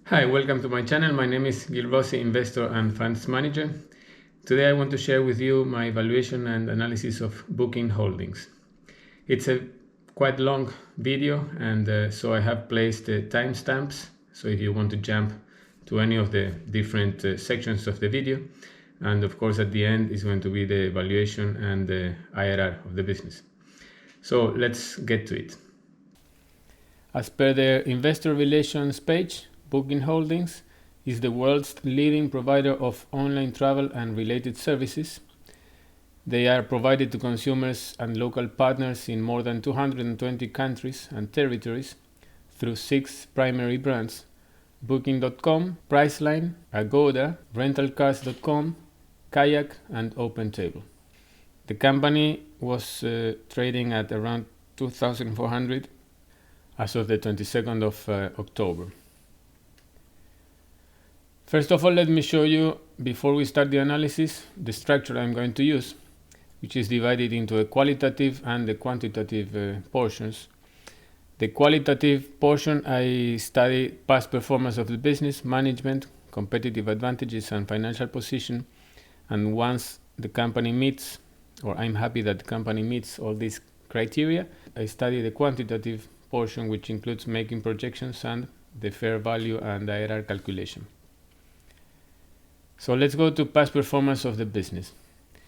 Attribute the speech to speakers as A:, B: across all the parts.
A: Hi, welcome to my channel. My name is Gil Rossi, investor and funds manager. Today I want to share with you my valuation and analysis of Booking Holdings. It's a quite long video, and so I have placed timestamps. So if you want to jump to any of the different sections of the video, and of course at the end is going to be the valuation and the IRR of the business. So let's get to it. As per the investor relations page, Booking Holdings is the world's leading provider of online travel and related services. They are provided to consumers and local partners in more than 220 countries and territories through 6 primary brands: Booking.com, Priceline, Agoda, Rentalcars.com, Kayak, and OpenTable. The company was trading at around 2,400 as of the 22nd of October. First of all, let me show you, before we start the analysis, the structure I'm going to use, which is divided into a qualitative and the quantitative portions. The qualitative portion, I study past performance of the business, management, competitive advantages, and financial position. And once the company meets, or I'm happy that the company meets all these criteria, I study the quantitative portion, which includes making projections and the fair value and IRR calculation. So let's go to past performance of the business.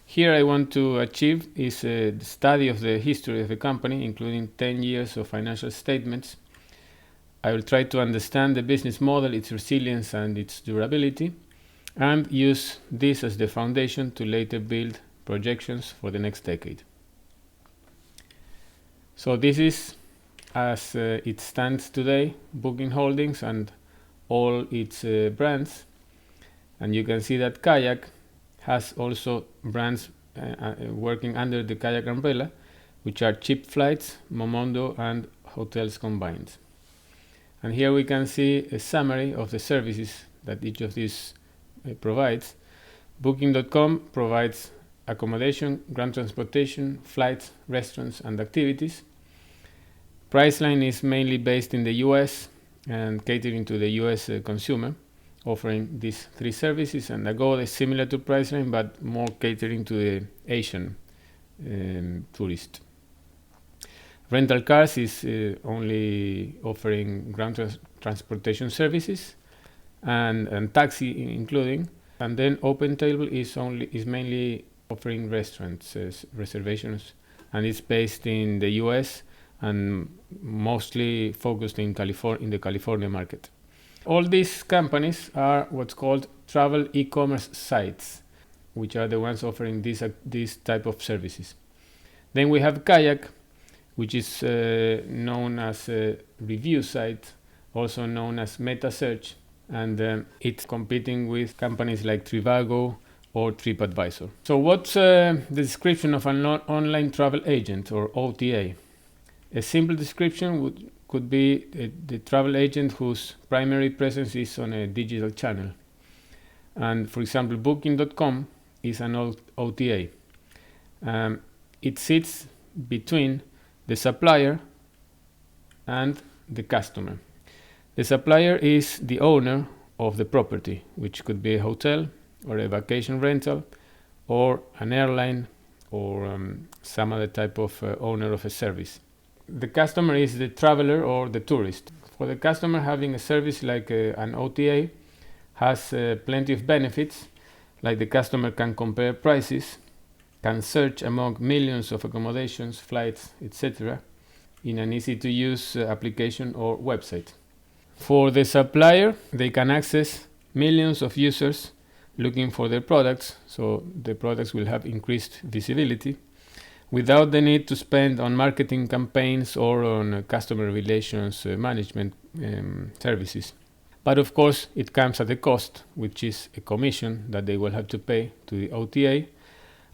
A: Here I want to achieve is the study of the history of the company, including 10 years of financial statements. I will try to understand the business model, its resilience and its durability, and use this as the foundation to later build projections for the next decade. So this is, as it stands today, Booking Holdings and all its brands. And you can see that Kayak has also brands working under the Kayak umbrella, which are Cheap Flights, Momondo, and Hotels combined. And here we can see a summary of the services that each of these provides. Booking.com provides accommodation, ground transportation, flights, restaurants, and activities. Priceline is mainly based in the US and catering to the US consumer, offering these 3 services, and Agoda is similar to Priceline but more catering to the Asian tourist. Rentalcars is only offering ground transportation services and taxi including, and then OpenTable is mainly offering restaurants reservations, and it's based in the US and mostly focused in the California market. All these companies are what's called travel e-commerce sites, which are the ones offering this type of services. Then we have Kayak, which is known as a review site, also known as meta search, and it's competing with companies like Trivago or TripAdvisor. So what's the description of an online travel agent, or OTA? A simple description could be the travel agent whose primary presence is on a digital channel. And for example, Booking.com is an OTA. It sits between the supplier and the customer. The supplier is the owner of the property, which could be a hotel or a vacation rental or an airline or some other type of owner of a service. The customer is the traveler or the tourist. For the customer, having a service like an OTA has plenty of benefits, like the customer can compare prices, can search among millions of accommodations, flights, etc. in an easy-to-use application or website. For the supplier, they can access millions of users looking for their products, so the products will have increased visibility, without the need to spend on marketing campaigns or on customer relations management services. But of course, it comes at a cost, which is a commission that they will have to pay to the OTA,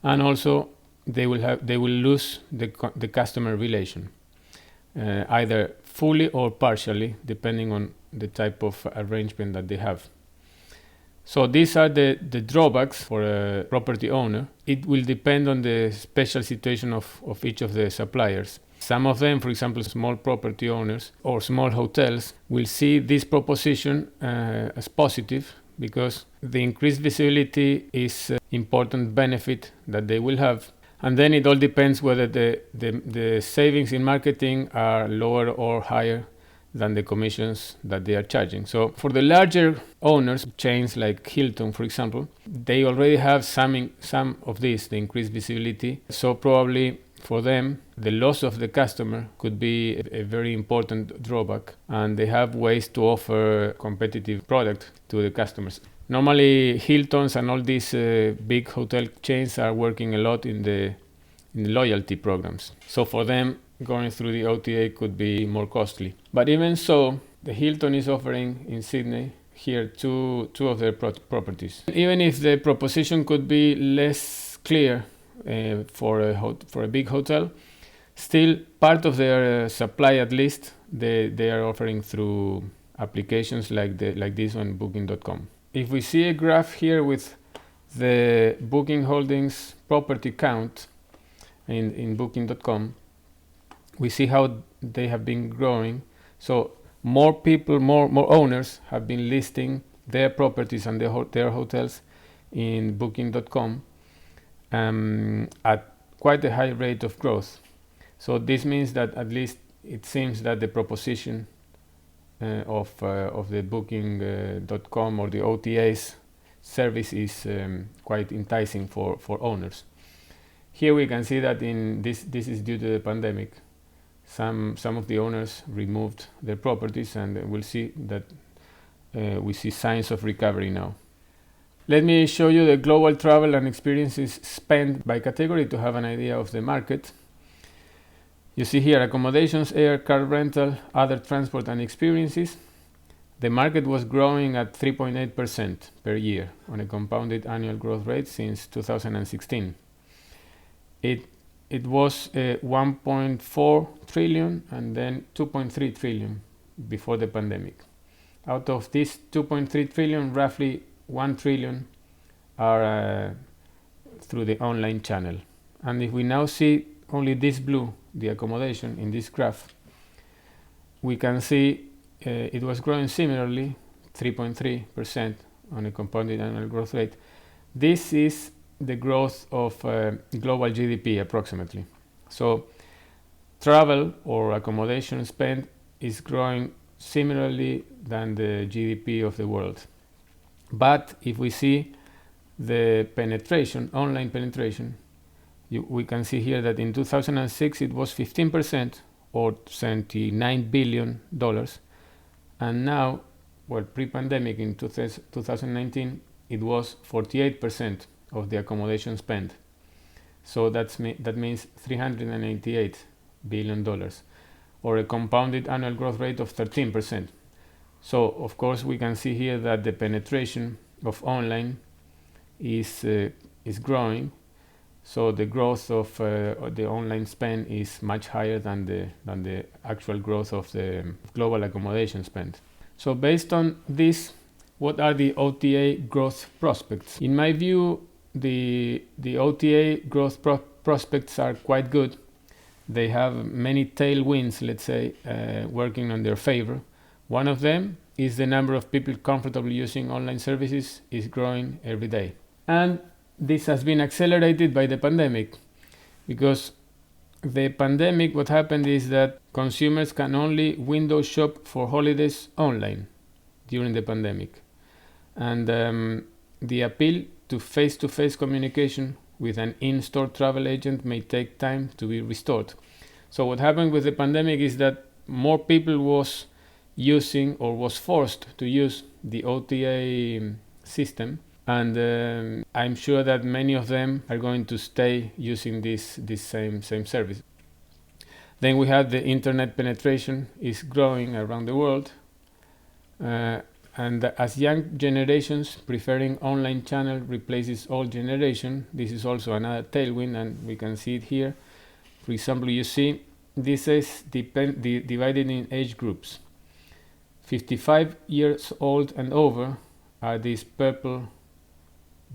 A: and also they will lose the customer relation, either fully or partially, depending on the type of arrangement that they have. So these are the drawbacks for a property owner. It will depend on the special situation of each of the suppliers. Some of them, for example, small property owners or small hotels, will see this proposition as positive because the increased visibility is an important benefit that they will have. And then it all depends whether the savings in marketing are lower or higher than the commissions that they are charging. So for the larger owners, chains like Hilton, for example, they already have some of this, the increased visibility. So probably for them, the loss of the customer could be a very important drawback, and they have ways to offer competitive product to the customers. Normally, Hiltons and all these big hotel chains are working a lot in the loyalty programs. So for them, going through the OTA could be more costly. But even so, the Hilton is offering in Sydney here two of their properties. Even if the proposition could be less clear for a big hotel, still part of their supply, at least, they are offering through applications like this on Booking.com. If we see a graph here with the Booking Holdings property count in Booking.com, we see how they have been growing. So more people, more owners have been listing their properties and their hotels in Booking.com at quite a high rate of growth. So this means that at least it seems that the proposition of the Booking.com or the OTA's service is quite enticing for owners. Here we can see that in this is due to the pandemic. Some of the owners removed their properties, and we'll see that we see signs of recovery now. Let me show you the global travel and experiences spent by category to have an idea of the market. You see here accommodations, air, car rental, other transport and experiences. The market was growing at 3.8% per year on a compounded annual growth rate since 2016. It was 1.4 trillion and then 2.3 trillion before the pandemic. Out of this 2.3 trillion, roughly 1 trillion are through the online channel. And if we now see only this blue, the accommodation in this graph, we can see it was growing similarly, 3.3% on a compounded annual growth rate. This is the growth of global GDP approximately. So travel or accommodation spend is growing similarly than the GDP of the world. But if we see the penetration, online penetration, we can see here that in 2006 it was 15% or $79 billion, and now, well, pre-pandemic in 2019 it was 48% of the accommodation spend. So that means $388 billion, or a compounded annual growth rate of 13%. So of course we can see here that the penetration of online is growing. So the growth of the online spend is much higher than the actual growth of the global accommodation spend. So based on this, what are the OTA growth prospects? In my view, the OTA growth prospects are quite good. They have many tailwinds, let's say, working on their favor. One of them is the number of people comfortable using online services is growing every day. And this has been accelerated by the pandemic, because the pandemic, what happened is that consumers can only window shop for holidays online during the pandemic. And the appeal to face-to-face communication with an in-store travel agent may take time to be restored. So what happened with the pandemic is that more people was using or was forced to use the OTA system, and I'm sure that many of them are going to stay using this same service. Then we have the internet penetration is growing around the world, and as young generations preferring online channel replaces old generation, this is also another tailwind, and we can see it here. For example, you see this is divided in age groups. 55 years old and over are these purple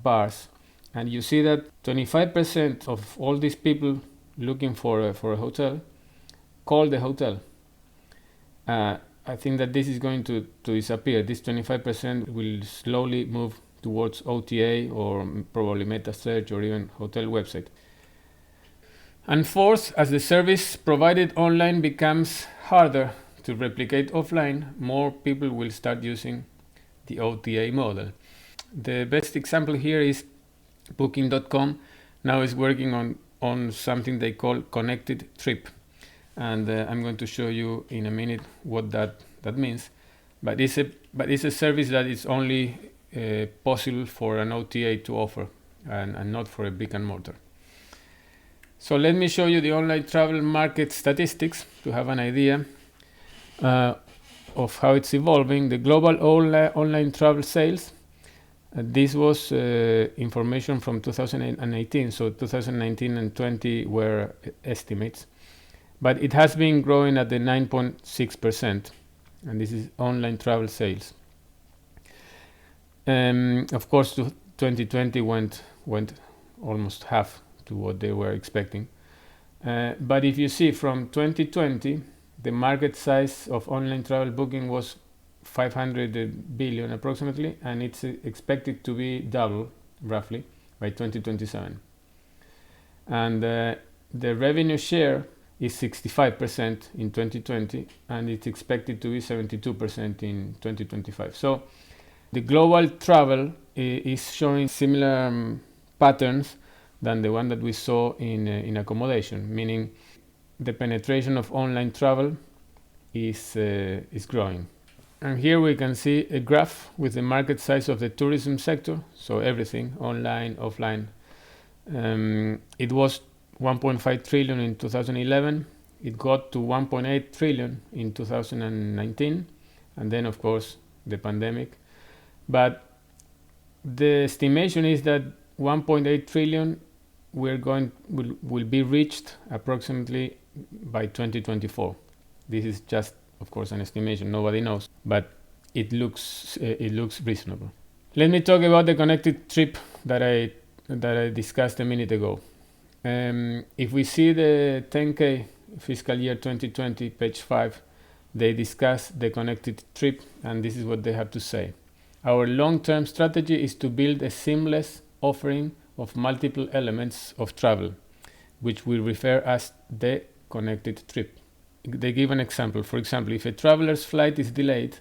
A: bars, and you see that 25% of all these people looking for a hotel call the hotel. I think that this is going to disappear. This 25% will slowly move towards OTA or probably meta search or even hotel website. And fourth, as the service provided online becomes harder to replicate offline, more people will start using the OTA model. The best example here is Booking.com now is working on something they call connected trip. And I'm going to show you in a minute what that means. But it's a service that is only possible for an OTA to offer and not for a brick and mortar. So let me show you the online travel market statistics to have an idea of how it's evolving. The global online travel sales, this was information from 2018, so 2019 and 20 were estimates. But it has been growing at the 9.6%, and this is online travel sales. Of course, 2020 went almost half to what they were expecting. But if you see from 2020, the market size of online travel booking was 500 billion approximately, and it's expected to be double, roughly, by 2027. And the revenue share is 65% in 2020, and it's expected to be 72% in 2025. So the global travel is showing similar patterns than the one that we saw in accommodation, meaning the penetration of online travel is growing. And here we can see a graph with the market size of the tourism sector, so everything, online, offline. It was 1.5 trillion in 2011. It got to 1.8 trillion in 2019, and then of course the pandemic. But the estimation is that 1.8 trillion will be reached approximately by 2024. This is just, of course, an estimation. Nobody knows, but it looks reasonable. Let me talk about the connected trip that I discussed a minute ago. If we see the 10K fiscal year 2020, page 5, they discuss the connected trip, and this is what they have to say. Our long-term strategy is to build a seamless offering of multiple elements of travel, which we refer as the connected trip. They give an example. For example, if a traveler's flight is delayed,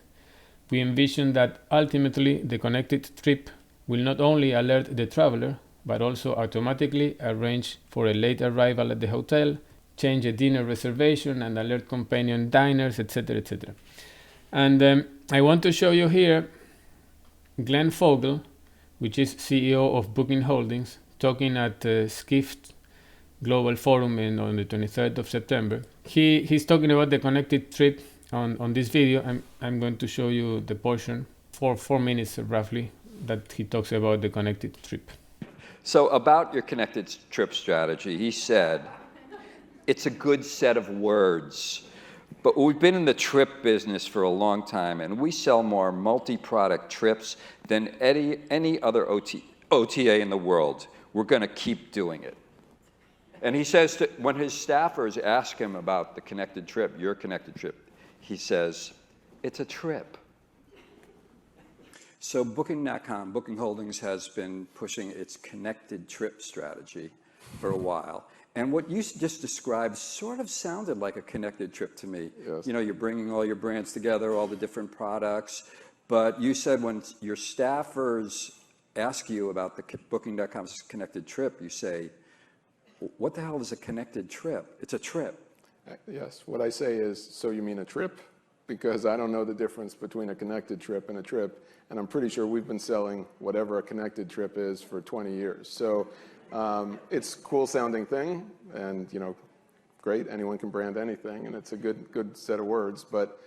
A: we envision that ultimately the connected trip will not only alert the traveler, but also automatically arrange for a late arrival at the hotel, change a dinner reservation, and alert companion diners, etc., etc. And I want to show you here Glenn Fogel, which is CEO of Booking Holdings, talking at Skift Global Forum on the 23rd of September. He's talking about the connected trip on this video. I'm going to show you the portion for 4 minutes roughly that he talks about the connected trip.
B: So about your connected trip strategy, he said, it's a good set of words, but we've been in the trip business for a long time, and we sell more multi-product trips than any other OTA in the world. We're going to keep doing it. And he says that when his staffers ask him about the connected trip, your connected trip, he says, it's a trip. So Booking.com, Booking Holdings, has been pushing its connected trip strategy for a while. And what you just described sort of sounded like a connected trip to me.
C: Yes.
B: You know, you're bringing all your brands together, all the different products. But you said when your staffers ask you about the Booking.com's connected trip, you say, what the hell is a connected trip? It's a trip.
C: Yes, what I say is, so you mean a trip? Because I don't know the difference between a connected trip and a trip, and I'm pretty sure we've been selling whatever a connected trip is for 20 years. So it's a cool sounding thing, and great, anyone can brand anything, and it's a good set of words, but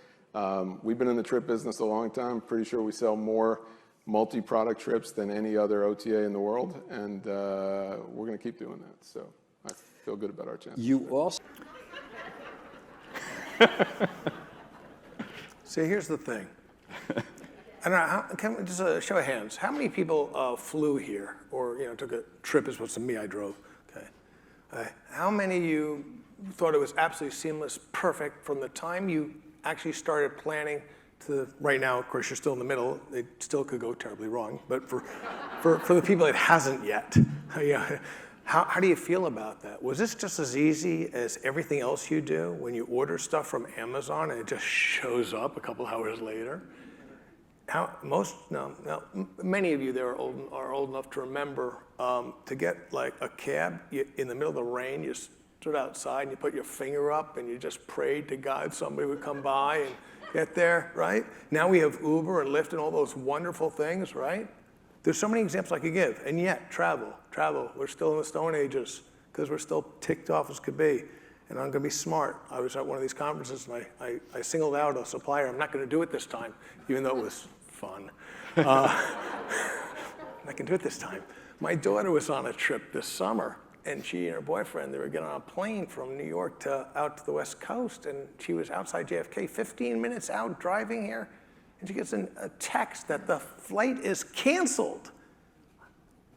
C: we've been in the trip business a long time. Pretty sure we sell more multi-product trips than any other OTA in the world, and we're going to keep doing that. So I feel good about our chances.
B: You also...
D: See, here's the thing. I don't know, can we just a show of hands, how many people flew here or took a trip? Is what's me I drove. Okay. How many of you thought it was absolutely seamless, perfect from the time you actually started planning to right now. Of course, you're still in the middle. It still could go terribly wrong. But for the people it hasn't yet, yeah, how do you feel about that? Was this just as easy as everything else you do when you order stuff from Amazon and it just shows up a couple hours later? Many of you there are old enough to remember to get like a cab in the middle of the rain. You stood outside and you put your finger up and you just prayed to God somebody would come by and get there, right? Now we have Uber and Lyft and all those wonderful things, right? There's so many examples I could give, and yet travel. We're still in the Stone Ages because we're still ticked off as could be. And I'm going to be smart. I was at one of these conferences and I singled out a supplier. I'm not going to do it this time, even though it was fun. I can do it this time. My daughter was on a trip this summer, and she and her boyfriend, they were getting on a plane from New York out to the West Coast, and she was outside JFK, 15 minutes out driving here, and she gets a text that the flight is canceled.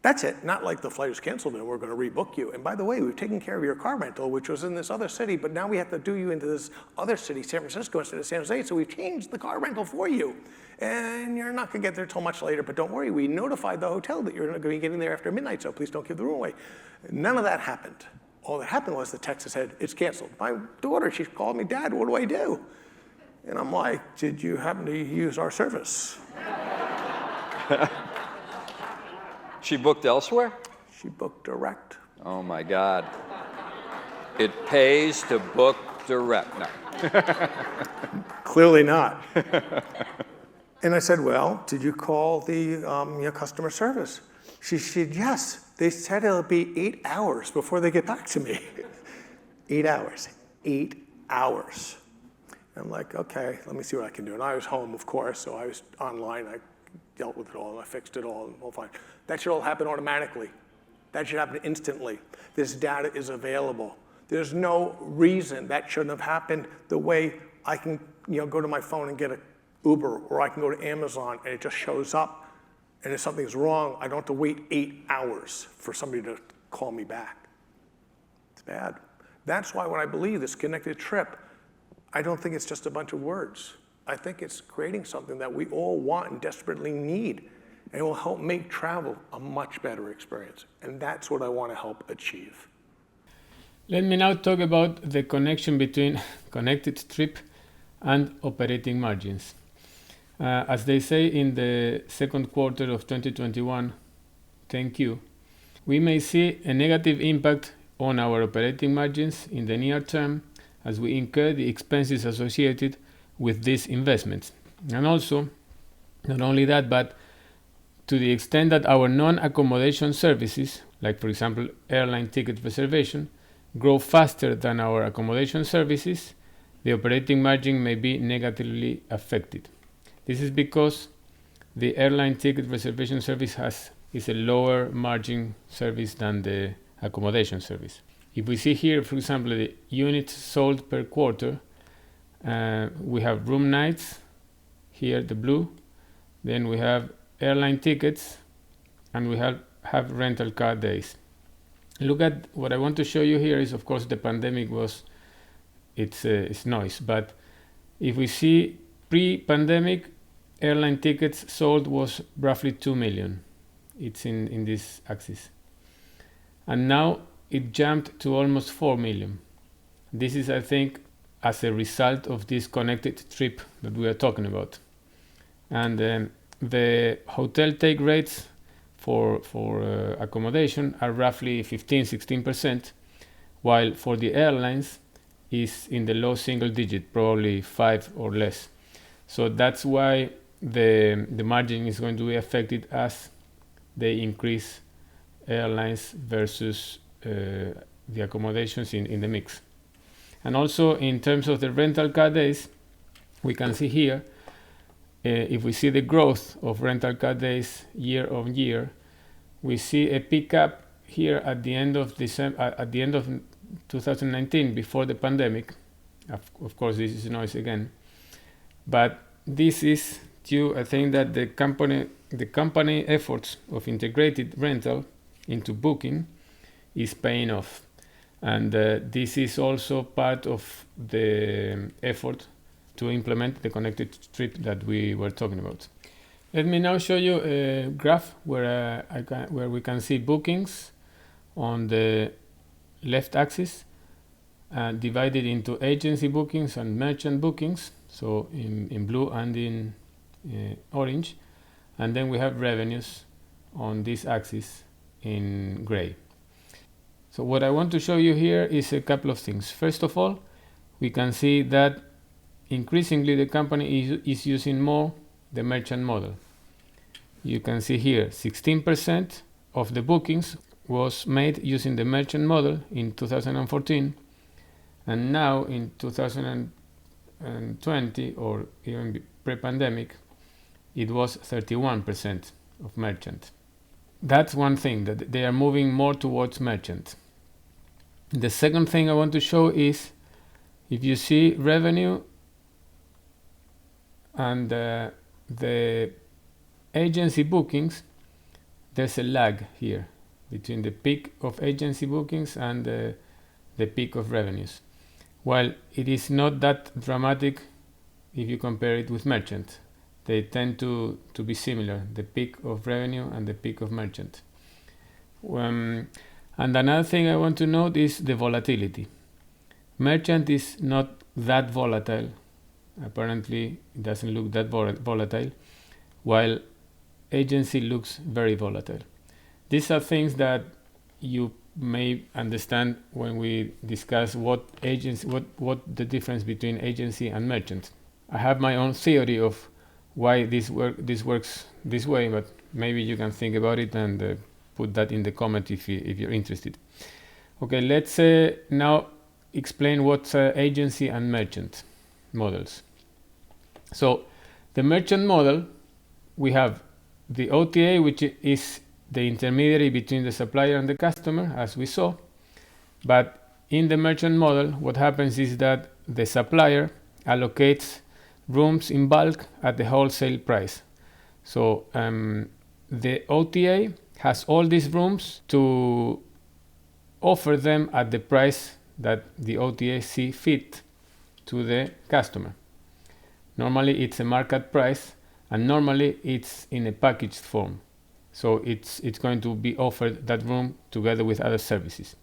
D: That's it, not like the flight is canceled and we're going to rebook you. And by the way, we've taken care of your car rental, which was in this other city, but now we have to do you into this other city, San Francisco, instead of San Jose, so we've changed the car rental for you. And you're not going to get there till much later, but don't worry, we notified the hotel that you're going to be getting there after midnight, so please don't give the room away. None of that happened. All that happened was the text that said, it's canceled. My daughter, she called me, Dad, what do I do? And I'm like, did you happen to use our service?
B: She booked elsewhere?
D: She booked direct.
B: Oh my God. It pays to book direct. No.
D: Clearly not. And I said, well, did you call the customer service? She said, yes. They said it'll be 8 hours before they get back to me. 8 hours. 8 hours. And I'm like, okay, let me see what I can do. And I was home, of course, so I was online. I dealt with it all, and I fixed it all, and all fine. That should all happen automatically. That should happen instantly. This data is available. There's no reason that shouldn't have happened the way I can go to my phone and get an Uber, or I can go to Amazon and it just shows up, and if something's wrong, I don't have to wait 8 hours for somebody to call me back. It's bad. That's why when I believe this connected trip, I don't think it's just a bunch of words. I think it's creating something that we all want and desperately need, and it will help make travel a much better experience. And that's what I want to help achieve.
A: Let me now talk about the connection between connected trip and operating margins. As they say in the second quarter of 2021, 10Q, we may see a negative impact on our operating margins in the near term as we incur the expenses associated with these investments. And also, not only that, but to the extent that our non-accommodation services, like for example airline ticket reservation, grow faster than our accommodation services, the operating margin may be negatively affected. This is because the airline ticket reservation service is a lower margin service than the accommodation service. If we see here, for example, the units sold per quarter, we have room nights, here the blue, then we have airline tickets, and we have rental car days. Look at what I want to show you here is, of course, the pandemic was its noise, but if we see pre-pandemic, airline tickets sold was roughly 2 million. It's in this axis. And now it jumped to almost 4 million. This is, I think, as a result of this connected trip that we are talking about. And the hotel take rates for accommodation are roughly 15-16%, while for the airlines is in the low single digit, probably 5 or less. So that's why the margin is going to be affected as they increase airlines versus the accommodations in the mix. And also in terms of the rental car days, we can see here, if we see the growth of rental car days year on year, we see a pickup here at the end of at the end of 2019, before the pandemic. Of course, this is noise again, but this is due, I think, that the company efforts of integrated rental into booking is paying off. And this is also part of the effort to implement the connected trip that we were talking about. Let me now show you a graph where we can see bookings on the left axis, divided into agency bookings and merchant bookings, so in blue and in orange, and then we have revenues on this axis in gray. So what I want to show you here is a couple of things. First of all, we can see that increasingly the company is using more the merchant model. You can see here 16% of the bookings was made using the merchant model in 2014, and now in 2020, or even pre-pandemic, it was 31% of merchant. That's one thing, that they are moving more towards merchant. The second thing I want to show is, if you see revenue and the agency bookings, there's a lag here between the peak of agency bookings and the peak of revenues. While it is not that dramatic if you compare it with merchant. They tend to be similar, the peak of revenue and the peak of merchant. And another thing I want to note is the volatility. Merchant is not that volatile. Apparently, it doesn't look that volatile, while agency looks very volatile. These are things that you may understand when we discuss what the difference between agency and merchant. I have my own theory of why this works this way, but maybe you can think about it and put that in the comment if you're interested. Okay, let's now explain what's agency and merchant models. So the merchant model, we have the OTA, which is the intermediary between the supplier and the customer, as we saw. But in the merchant model, what happens is that the supplier allocates rooms in bulk at the wholesale price. So the OTA has all these rooms to offer them at the price that the OTA see fit to the customer. Normally it's a market price, and normally it's in a packaged form. So it's going to be offered that room together with other services.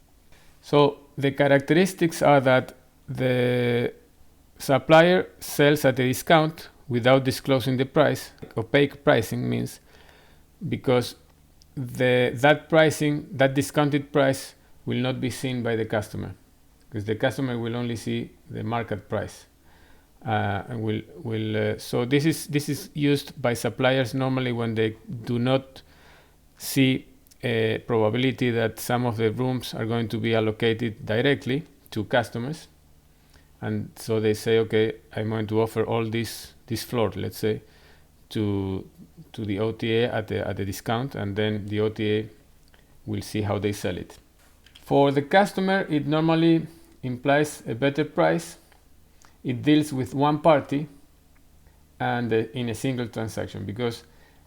A: So the characteristics are that the supplier sells at a discount without disclosing the price. Opaque pricing means because that discounted price will not be seen by the customer, because the customer will only see the market price. So this is used by suppliers normally when they do not see a probability that some of the rooms are going to be allocated directly to customers, and so they say, okay, I'm going to offer all this floor, let's say, to the OTA at a discount, and then the OTA will see how they sell it. For the customer, it normally implies a better price. It deals with one party and in a single transaction, because,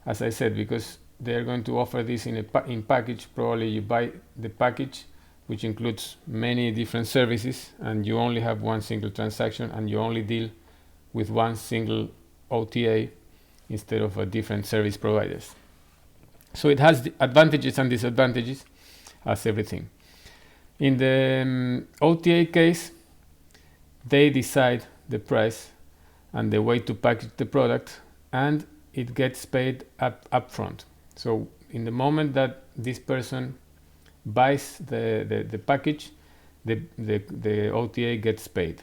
A: as I said, because they're going to offer this in package. Probably you buy the package, which includes many different services, and you only have one single transaction, and you only deal with one single OTA instead of different service providers. So it has the advantages and disadvantages as everything. In the OTA case, they decide the price and the way to package the product, and it gets paid up front. So in the moment that this person buys the package, the OTA gets paid,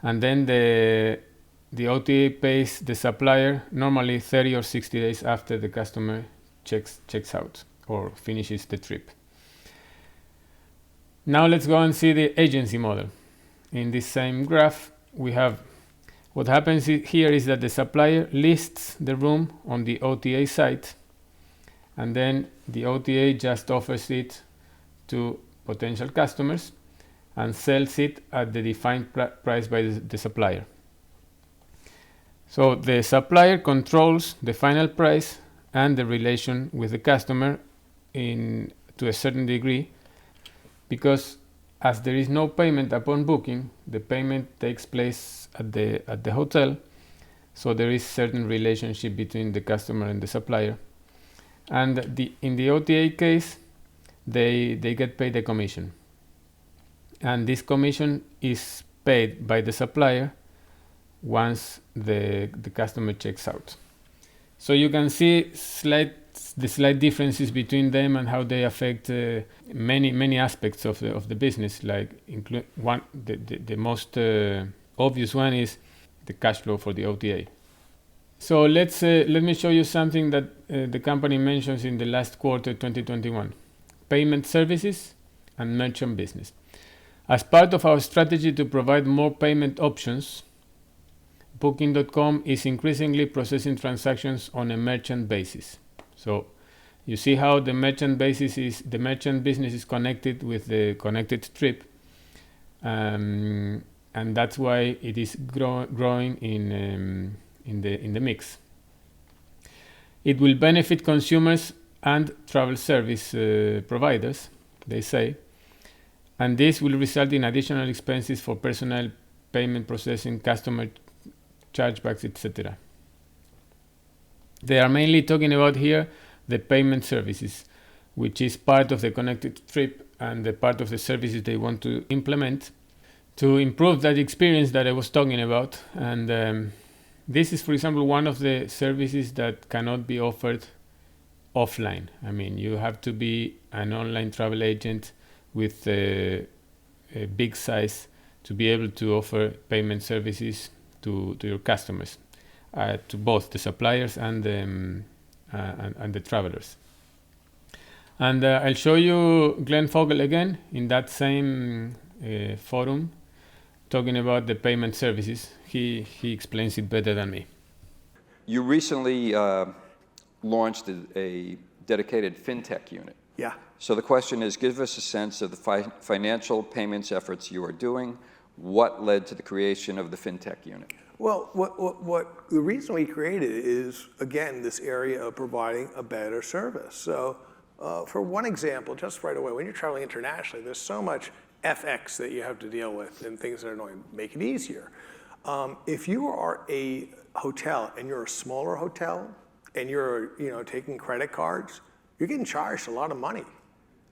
A: and then the OTA pays the supplier normally 30 or 60 days after the customer checks out or finishes the trip. Now let's go and see the agency model. In this same graph, we have what happens here is that the supplier lists the room on the OTA site, and then the OTA just offers it to potential customers and sells it at the defined price by the supplier. So the supplier controls the final price and the relation with the customer to a certain degree, because as there is no payment upon booking, the payment takes place at the hotel, so there is certain relationship between the customer and the supplier. And in the OTA case, they get paid a commission, and this commission is paid by the supplier once the customer checks out. So you can see the slight differences between them and how they affect many aspects of the business. Like the most obvious one is the cash flow for the OTA. So let me show you something that the company mentions in the last quarter 2021: payment services and merchant business. As part of our strategy to provide more payment options, Booking.com is increasingly processing transactions on a merchant basis. So you see how the merchant business is connected with the connected trip, and that's why it is growing in the mix. It will benefit consumers and travel service providers, they say, and this will result in additional expenses for personnel, payment processing, customer chargebacks, etc. They are mainly talking about here the payment services, which is part of the connected trip and the part of the services they want to implement to improve that experience that I was talking about. And this is, for example, one of the services that cannot be offered offline. I mean, you have to be an online travel agent with a big size to be able to offer payment services to your customers, to both the suppliers and the travelers. And I'll show you Glenn Fogel again in that same forum, talking about the payment services. He explains it better than me.
B: You recently launched a dedicated fintech unit.
D: Yeah.
B: So the question is, give us a sense of the financial payments efforts you are doing. What led to the creation of the fintech unit?
D: Well, what the reason we created it is, again, this area of providing a better service. So for one example, just right away, when you're traveling internationally, there's so much FX that you have to deal with and things that are annoying. Make it easier. If you are a hotel and you're a smaller hotel and you're taking credit cards, you're getting charged a lot of money.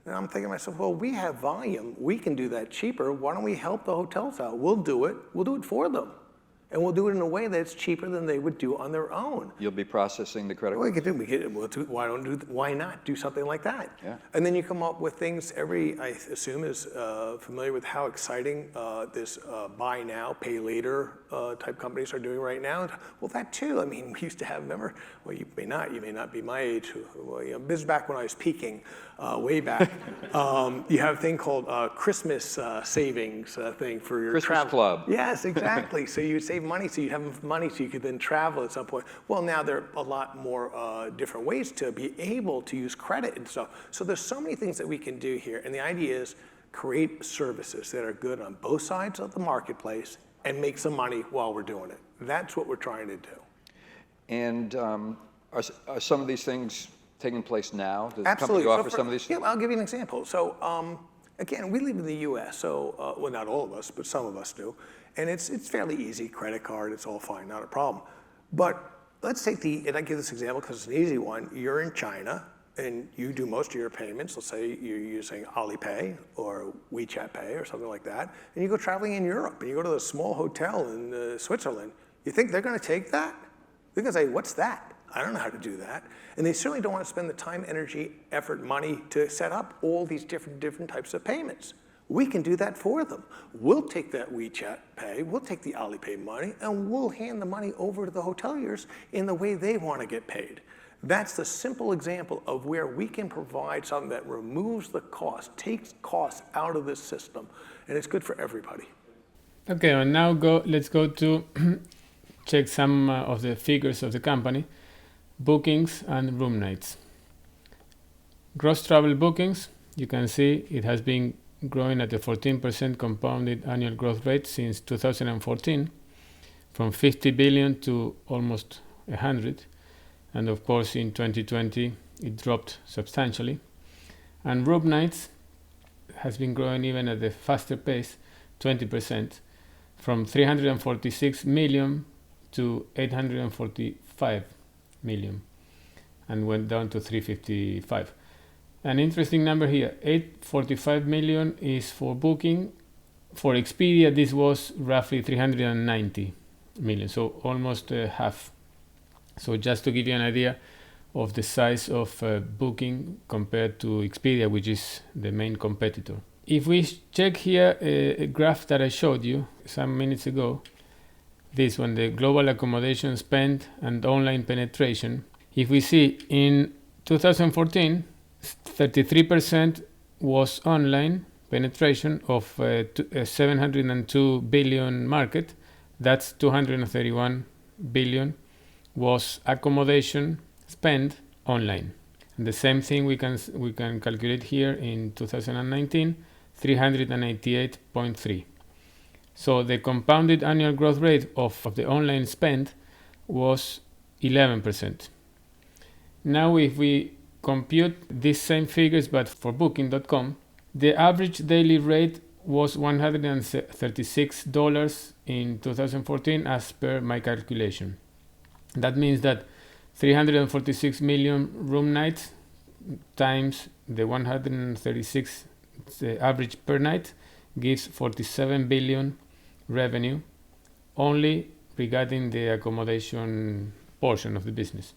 D: And I'm thinking to myself, well, we have volume. We can do that cheaper. Why don't we help the hotels out? We'll do it. We'll do it for them. And we'll do it in a way that's cheaper than they would do on their own.
B: You'll be processing the credit
D: Well,
B: card?
D: why not do something like that?
B: Yeah.
D: And then you come up with things, I assume is familiar with how exciting this buy now, pay later type companies are doing right now. Well, that too, I mean, we used to have, remember, well, you may not be my age. Well, this is back when I was peaking, way back. You have a thing called Christmas savings thing for your
B: Christmas
D: travel.
B: club.
D: Yes, exactly. So you save money, so you have enough money so you could then travel at some point. Well, now there are a lot more different ways to be able to use credit and stuff. So there's so many things that we can do here. And the idea is create services that are good on both sides of the marketplace and make some money while we're doing it. That's what we're trying to do.
B: And are some of these things taking place now? Does
D: Absolutely.
B: the company offer some of these?
D: Yeah, I'll give you an example. So again, we live in the US, so, well, not all of us, but some of us do. And it's fairly easy, credit card, it's all fine, not a problem. But let's take and I give this example because it's an easy one. You're in China and you do most of your payments. Let's say you're using Alipay or WeChat Pay or something like that. And you go traveling in Europe and you go to a small hotel in Switzerland. You think they're gonna take that? They're gonna say, what's that? I don't know how to do that. And they certainly don't want to spend the time, energy, effort, money to set up all these different types of payments. We can do that for them. We'll take that WeChat Pay, we'll take the Alipay money, and we'll hand the money over to the hoteliers in the way they want to get paid. That's the simple example of where we can provide something that removes the cost, takes costs out of this system, and it's good for everybody.
A: Okay, and now let's go to check some of the figures of the company. Bookings and room nights. Gross travel bookings, you can see it has been growing at a 14% compounded annual growth rate since 2014, from 50 billion to almost 100. And of course, in 2020, it dropped substantially. And room nights, has been growing even at a faster pace, 20%, from 346 million to 845 million, and went down to 355. An interesting number here, 845 million is for Booking. For Expedia, this was roughly 390 million, so almost half. So just to give you an idea of the size of Booking compared to Expedia, which is the main competitor. If we check here a graph that I showed you some minutes ago, this one, the global accommodation spend and online penetration. If we see in 2014, 33% was online penetration of a 702 billion market. That's 231 billion was accommodation spend online. And the same thing we can calculate here in 2019, 388.3. So the compounded annual growth rate of the online spend was 11%. Now if we compute these same figures but for Booking.com, the average daily rate was $136 in 2014 as per my calculation. That means that 346 million room nights times the 136 the average per night gives 47 billion revenue only regarding the accommodation portion of the business.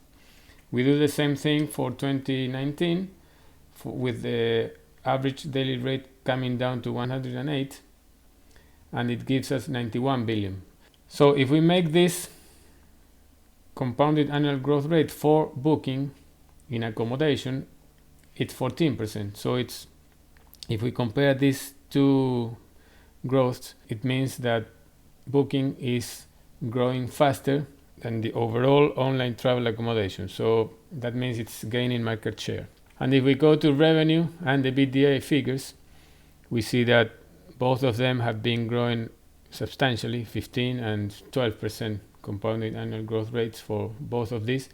A: We do the same thing for 2019 with the average daily rate coming down to 108, and it gives us 91 billion. So if we make this compounded annual growth rate for Booking in accommodation, it's 14%. So it's, if we compare these two growths, it means that Booking is growing faster than the overall online travel accommodation. So that means it's gaining market share. And if we go to revenue and the EBITDA figures, we see that both of them have been growing substantially, 15 and 12% compounded annual growth rates for both of these.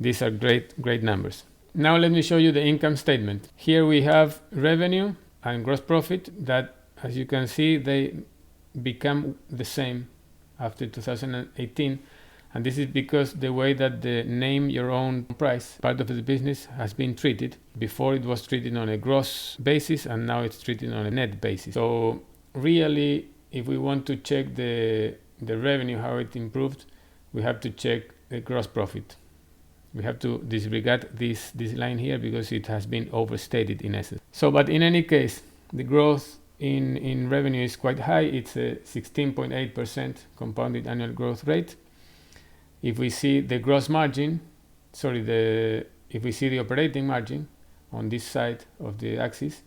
A: These are great numbers. Now let me show you the income statement. Here we have revenue and gross profit that, as you can see, they become the same after 2018. And this is because the way that the name your own price part of the business has been treated. Before it was treated on a gross basis and now it's treated on a net basis. So really, if we want to check the revenue, how it improved, we have to check the gross profit. We have to disregard this line here because it has been overstated in essence. So, but in any case, the growth in revenue is quite high. It's a 16.8% compounded annual growth rate. If we see the gross margin, if we see the operating margin on this side of the axis,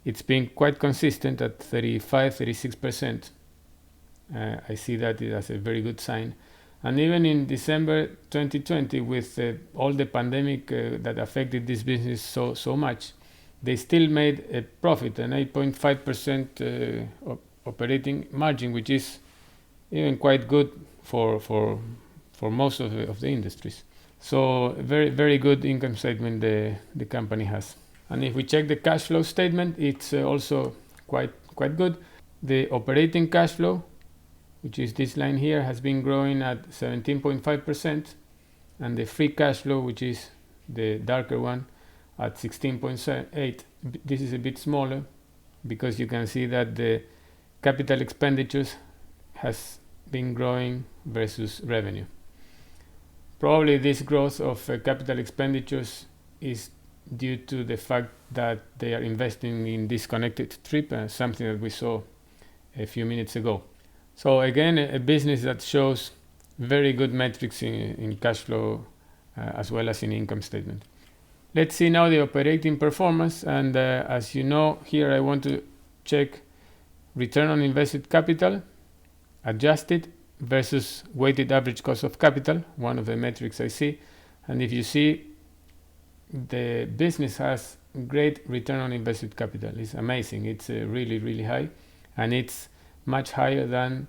A: it's been quite consistent at 35-36%. I see that as a very good sign. And even in December 2020, with all the pandemic that affected this business so much, they still made a profit, an 8.5% operating margin, which is even quite good for most of the industries. So very good income statement the company has. And if we check the cash flow statement, it's also quite good. The operating cash flow, which is this line here, has been growing at 17.5%, and the free cash flow, which is the darker one, at 16.8. This is a bit smaller because you can see that the capital expenditures has been growing versus revenue. Probably this growth of capital expenditures is due to the fact that they are investing in this connected trip, something that we saw a few minutes ago. So again, a business that shows very good metrics in cash flow as well as in income statement. Let's see now the operating performance, and as you know, here I want to check return on invested capital adjusted versus weighted average cost of capital, one of the metrics I see. And if you see, the business has great return on invested capital. It's amazing. It's really high, and it's much higher than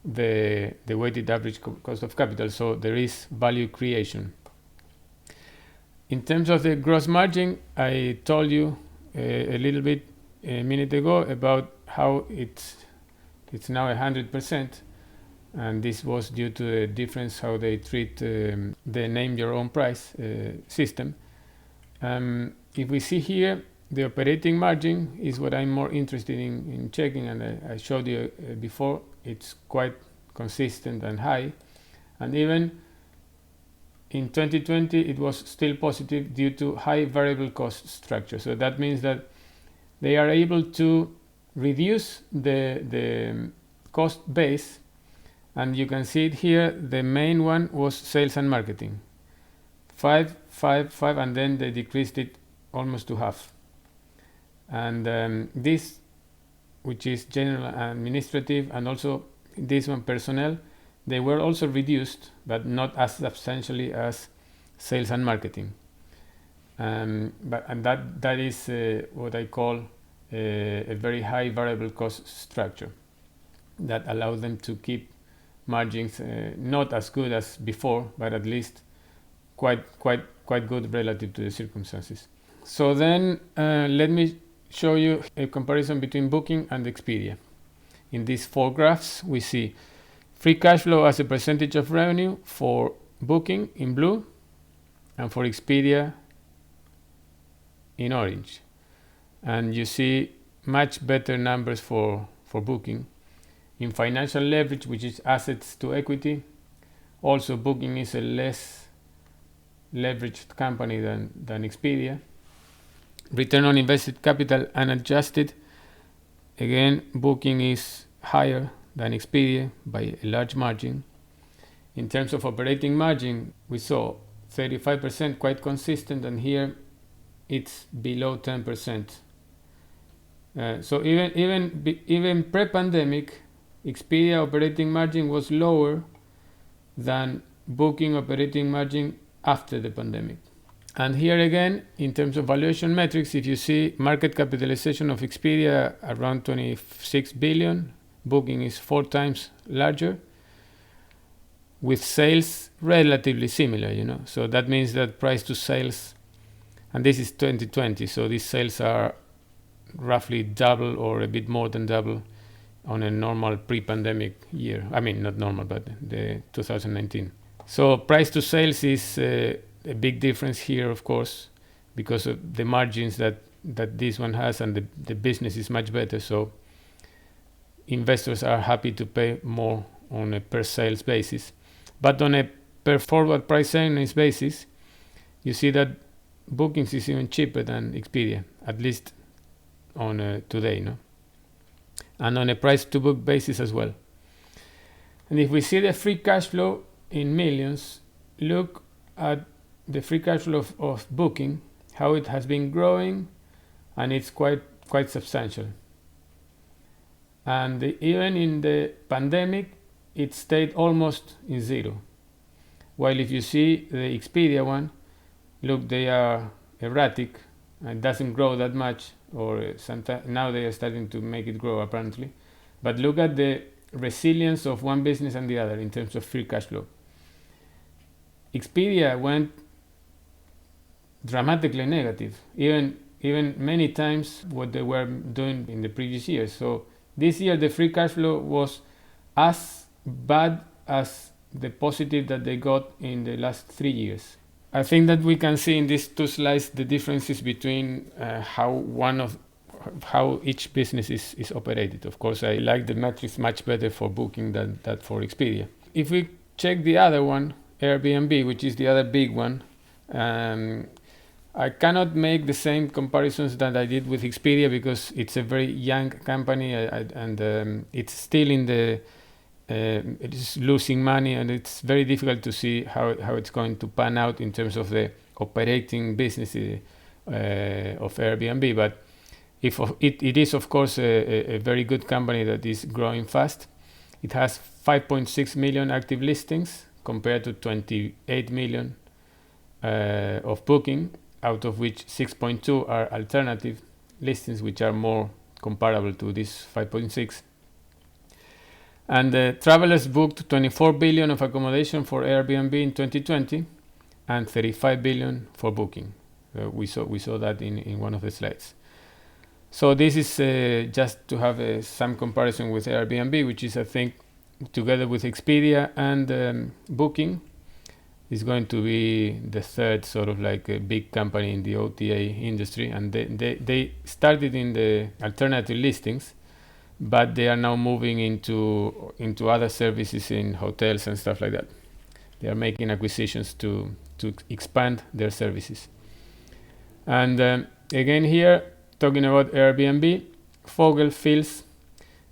A: the weighted average cost of capital. So there is value creation. In terms of the gross margin, I told you a little bit a minute ago about how it's now 100%, and this was due to the difference how they treat the name your own price system. If we see here, the operating margin is what I'm more interested in checking, and I showed you before. It's quite consistent and high, and even in 2020 it was still positive due to high variable cost structure. So that means that they are able to reduce the cost base, and you can see it here. The main one was sales and marketing, 5, and then they decreased it almost to half. And this, which is general administrative, and also this one personnel, they were also reduced, but not as substantially as sales and marketing. That is what I call a very high variable cost structure that allows them to keep margins not as good as before, but at least quite good relative to the circumstances. So then let me show you a comparison between Booking and Expedia. In these 4 graphs, we see free cash flow as a percentage of revenue for Booking in blue and for Expedia in orange. And you see much better numbers for Booking. In financial leverage, which is assets to equity, also Booking is a less leveraged company than Expedia. Return on invested capital unadjusted, again Booking is higher than Expedia by a large margin. In terms of operating margin, we saw 35%, quite consistent, and here it's below 10%. So even pre-pandemic, Expedia operating margin was lower than Booking operating margin after the pandemic. And here again, in terms of valuation metrics, if you see market capitalization of Expedia around 26 billion, Booking is 4 times larger, with sales relatively similar, So that means that price to sales, and this is 2020, so these sales are roughly double or a bit more than double on a normal pre-pandemic year. I mean, not normal, but the 2019. So price to sales is a big difference here, of course, because of the margins that this one has, and the business is much better. So investors are happy to pay more on a per sales basis. But on a per forward price earnings basis, you see that Bookings is even cheaper than Expedia, at least on today, and on a price to book basis as well. And if we see the free cash flow in millions, look at the free cash flow of Booking, how it has been growing, and it's quite substantial. And even in the pandemic, it stayed almost in zero. While if you see the Expedia one, look, they are erratic and doesn't grow that much, or sometimes now they are starting to make it grow apparently. But look at the resilience of one business and the other in terms of free cash flow. Expedia went dramatically negative, even many times what they were doing in the previous years. So this year the free cash flow was as bad as the positive that they got in the last 3 years. I think that we can see in these 2 slides the differences between how each business is operated. Of course, I like the metrics much better for Booking than for Expedia. If we check the other one, Airbnb, which is the other big one, I cannot make the same comparisons that I did with Expedia because it's a very young company and it's still it is losing money, and it's very difficult to see how it's going to pan out in terms of the operating business of Airbnb. But it is of course a very good company that is growing fast. It has 5.6 million active listings compared to 28 million of Booking, out of which 6.2 are alternative listings, which are more comparable to this 5.6. And travelers booked 24 billion of accommodation for Airbnb in 2020 and 35 billion for Booking. We saw that in one of the slides. So this is just to have some comparison with Airbnb, which is, I think, together with Expedia and Booking, is going to be the third sort of like a big company in the OTA industry. And they started in the alternative listings, but they are now moving into other services in hotels and stuff like that. They are making acquisitions to expand their services. And again here, talking about Airbnb, Fogel feels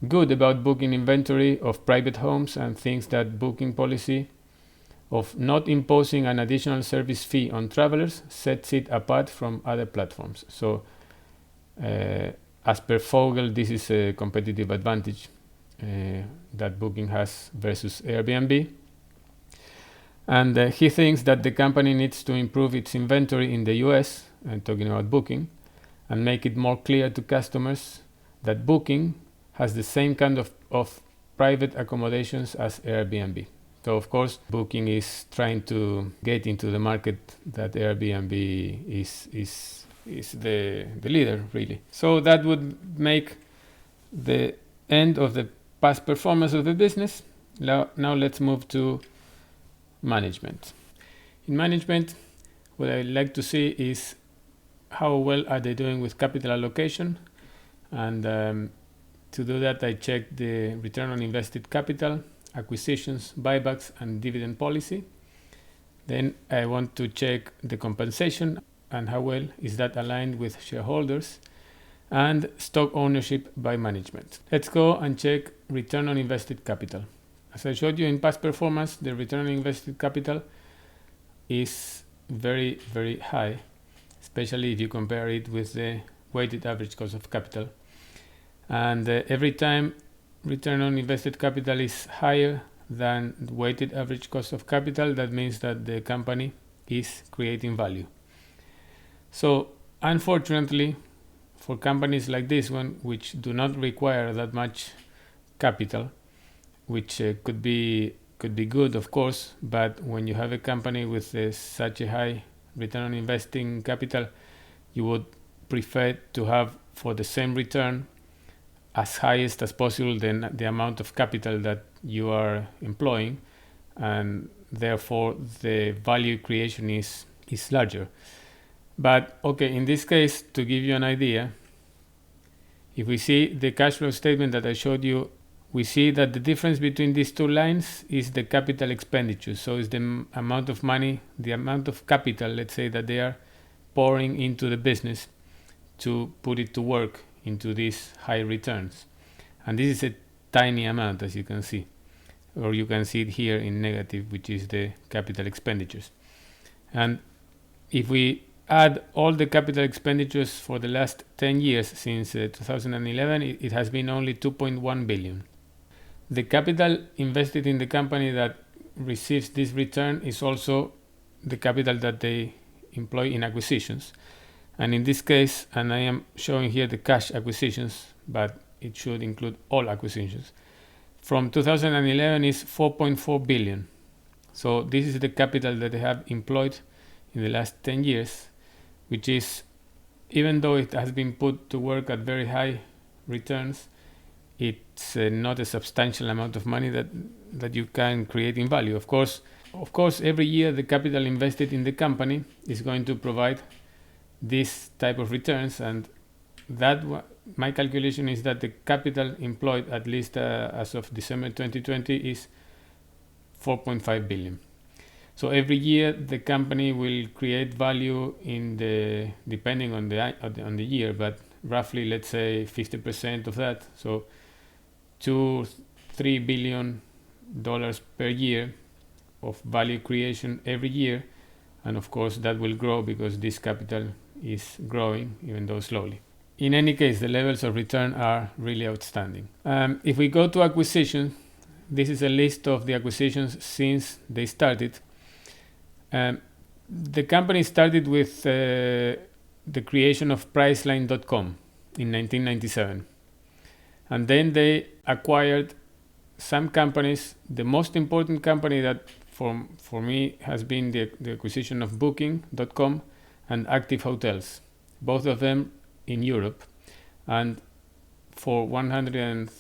A: good about booking inventory of private homes and thinks that booking policy of not imposing an additional service fee on travelers sets it apart from other platforms. So as per Fogel, this is a competitive advantage that Booking has versus Airbnb. And he thinks that the company needs to improve its inventory in the US, talking about Booking, and make it more clear to customers that Booking has the same kind of private accommodations as Airbnb. So of course, Booking is trying to get into the market that Airbnb is the leader, really. So that would make the end of the past performance of the business. Now let's move to management. In management, what I like to see is how well are they doing with capital allocation, and to do that I check the return on invested capital, acquisitions, buybacks, and dividend policy. Then I want to check the compensation and how well is that aligned with shareholders, and stock ownership by management. Let's go and check return on invested capital. As I showed you in past performance, the return on invested capital is very, very high, especially if you compare it with the weighted average cost of capital. And every time return on invested capital is higher than the weighted average cost of capital, that means that the company is creating value. So unfortunately, for companies like this one, which do not require that much capital, which could be good, of course, but when you have a company with such a high return on investing capital, you would prefer to have, for the same return, as highest as possible than the amount of capital that you are employing, and therefore the value creation is larger. But okay, in this case, to give you an idea, if we see the cash flow statement that I showed you, we see that the difference between these two lines is the capital expenditure. So it's the amount of money, the amount of capital, let's say, that they are pouring into the business to put it to work into these high returns. And this is a tiny amount, as you can see, or you can see it here in negative, which is the capital expenditures. And if we add all the capital expenditures for the last 10 years, since 2011, it has been only 2.1 billion. The capital invested in the company that receives this return is also the capital that they employ in acquisitions. And in this case, and I am showing here the cash acquisitions, but it should include all acquisitions, from 2011 is 4.4 billion. So this is the capital that they have employed in the last 10 years, which is, even though it has been put to work at very high returns, it's not a substantial amount of money that you can create in value. Of course, every year the capital invested in the company is going to provide this type of returns, and that my calculation is that the capital employed, at least as of December 2020, is 4.5 billion. So every year the company will create value depending on the year, but roughly, let's say 50% of that, so $2-3 billion per year of value creation every year. And of course that will grow because this capital is growing, even though slowly. In any case, the levels of return are really outstanding. If we go to acquisition, this is a list of the acquisitions since they started. The company started with the creation of Priceline.com in 1997. And then they acquired some companies. The most important company that for me has been the acquisition of Booking.com and Active Hotels, both of them in Europe. and for $160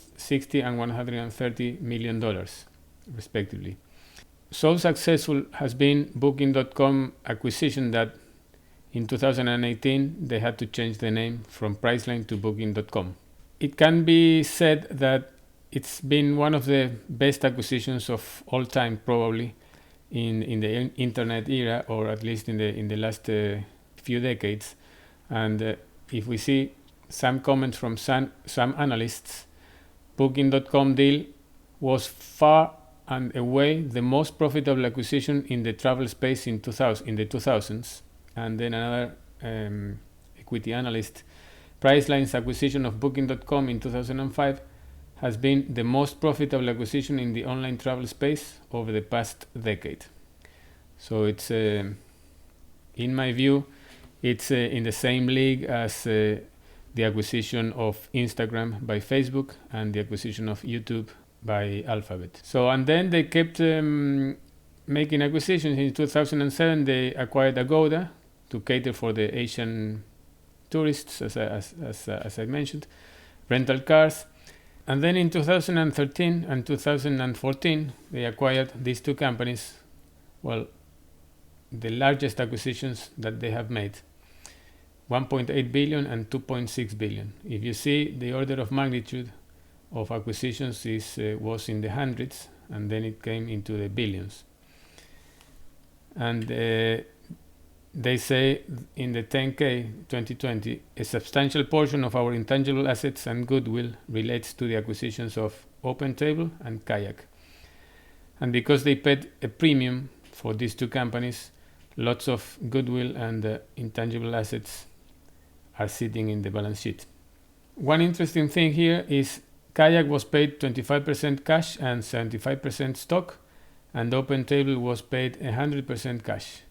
A: and $130 million, respectively. So successful has been Booking.com acquisition that in 2018 they had to change the name from Priceline to Booking.com. It can be said that it's been one of the best acquisitions of all time, probably in the internet era, or at least in the last few decades. And if we see some comments from some analysts, Booking.com deal was far and away the most profitable acquisition in the travel space in the 2000s. And then another equity analyst, Priceline's acquisition of Booking.com in 2005 has been the most profitable acquisition in the online travel space over the past decade. So it's, in my view, it's in the same league as the acquisition of Instagram by Facebook and the acquisition of YouTube by Alphabet. So, and then they kept making acquisitions. In 2007, they acquired Agoda to cater for the Asian tourists, as I mentioned, rental cars. And then in 2013 and 2014, they acquired these two companies, well, the largest acquisitions that they have made, 1.8 billion and 2.6 billion. If you see, the order of magnitude of acquisitions was in the hundreds, and then it came into the billions. And they say in the 10K 2020, a substantial portion of our intangible assets and goodwill relates to the acquisitions of OpenTable and Kayak. And because they paid a premium for these two companies, lots of goodwill and intangible assets are sitting in the balance sheet. One interesting thing here is Kayak was paid 25% cash and 75% stock, and OpenTable was paid 100% cash.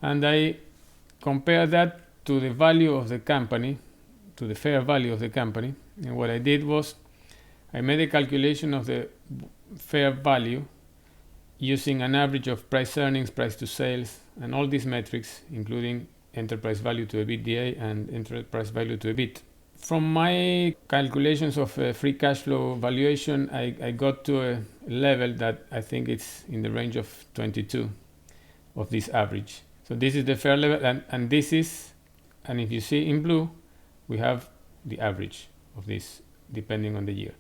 A: And I compare that to the value of the company, to the fair value of the company. And what I did was I made a calculation of the fair value using an average of price earnings, price to sales, and all these metrics, including enterprise value to EBITDA and enterprise value to EBIT. From my calculations of free cash flow valuation, I got to a level that I think it's in the range of 22 of this average. So this is the fair level, and this is, and if you see in blue, we have the average of this depending on the year.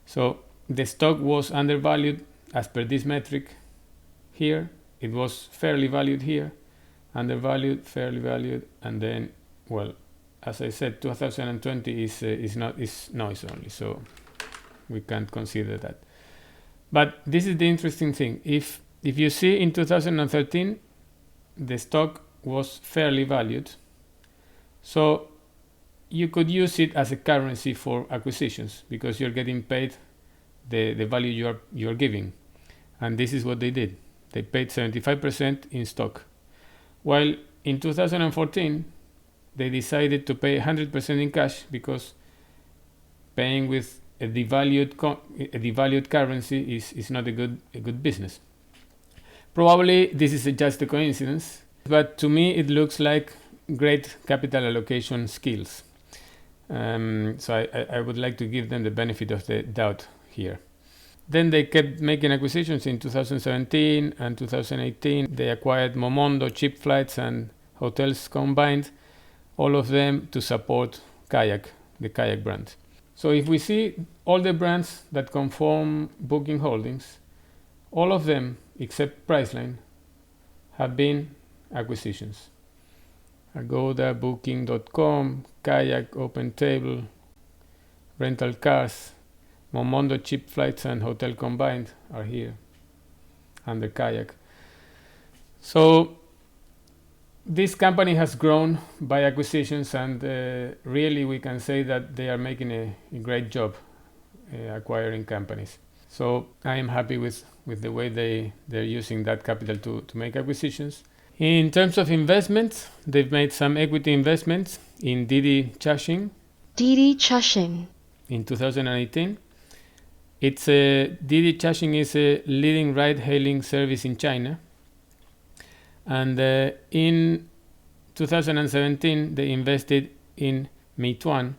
A: So the stock was undervalued as per this metric here. It was fairly valued here, undervalued, fairly valued, and then, well, as I said, 2020 is noise only, so we can't consider that. But this is the interesting thing. If you see in 2013, the stock was fairly valued, so you could use it as a currency for acquisitions because you're getting paid the value you're giving, and this is what they did. They paid 75% in stock, while in 2014 they decided to pay 100% in cash because paying with a devalued currency is not a good business. Probably this is just a coincidence, but to me it looks like great capital allocation skills. So I would like to give them the benefit of the doubt here. Then they kept making acquisitions in 2017 and 2018. They acquired Momondo, cheap flights and hotels combined, all of them to support Kayak, the Kayak brand. So if we see all the brands that conform Booking Holdings, all of them except Priceline have been acquisitions. Agoda, Booking.com, Kayak, OpenTable, rental cars, Momondo, cheap flights and hotel combined are here under Kayak. So this company has grown by acquisitions, and really we can say that they are making a great job acquiring companies. So I am happy with the way they're using that capital to make acquisitions. In terms of investments, they've made some equity investments in Didi Chuxing. In 2018. Didi Chuxing is a leading ride-hailing service in China. And in 2017, they invested in Meituan,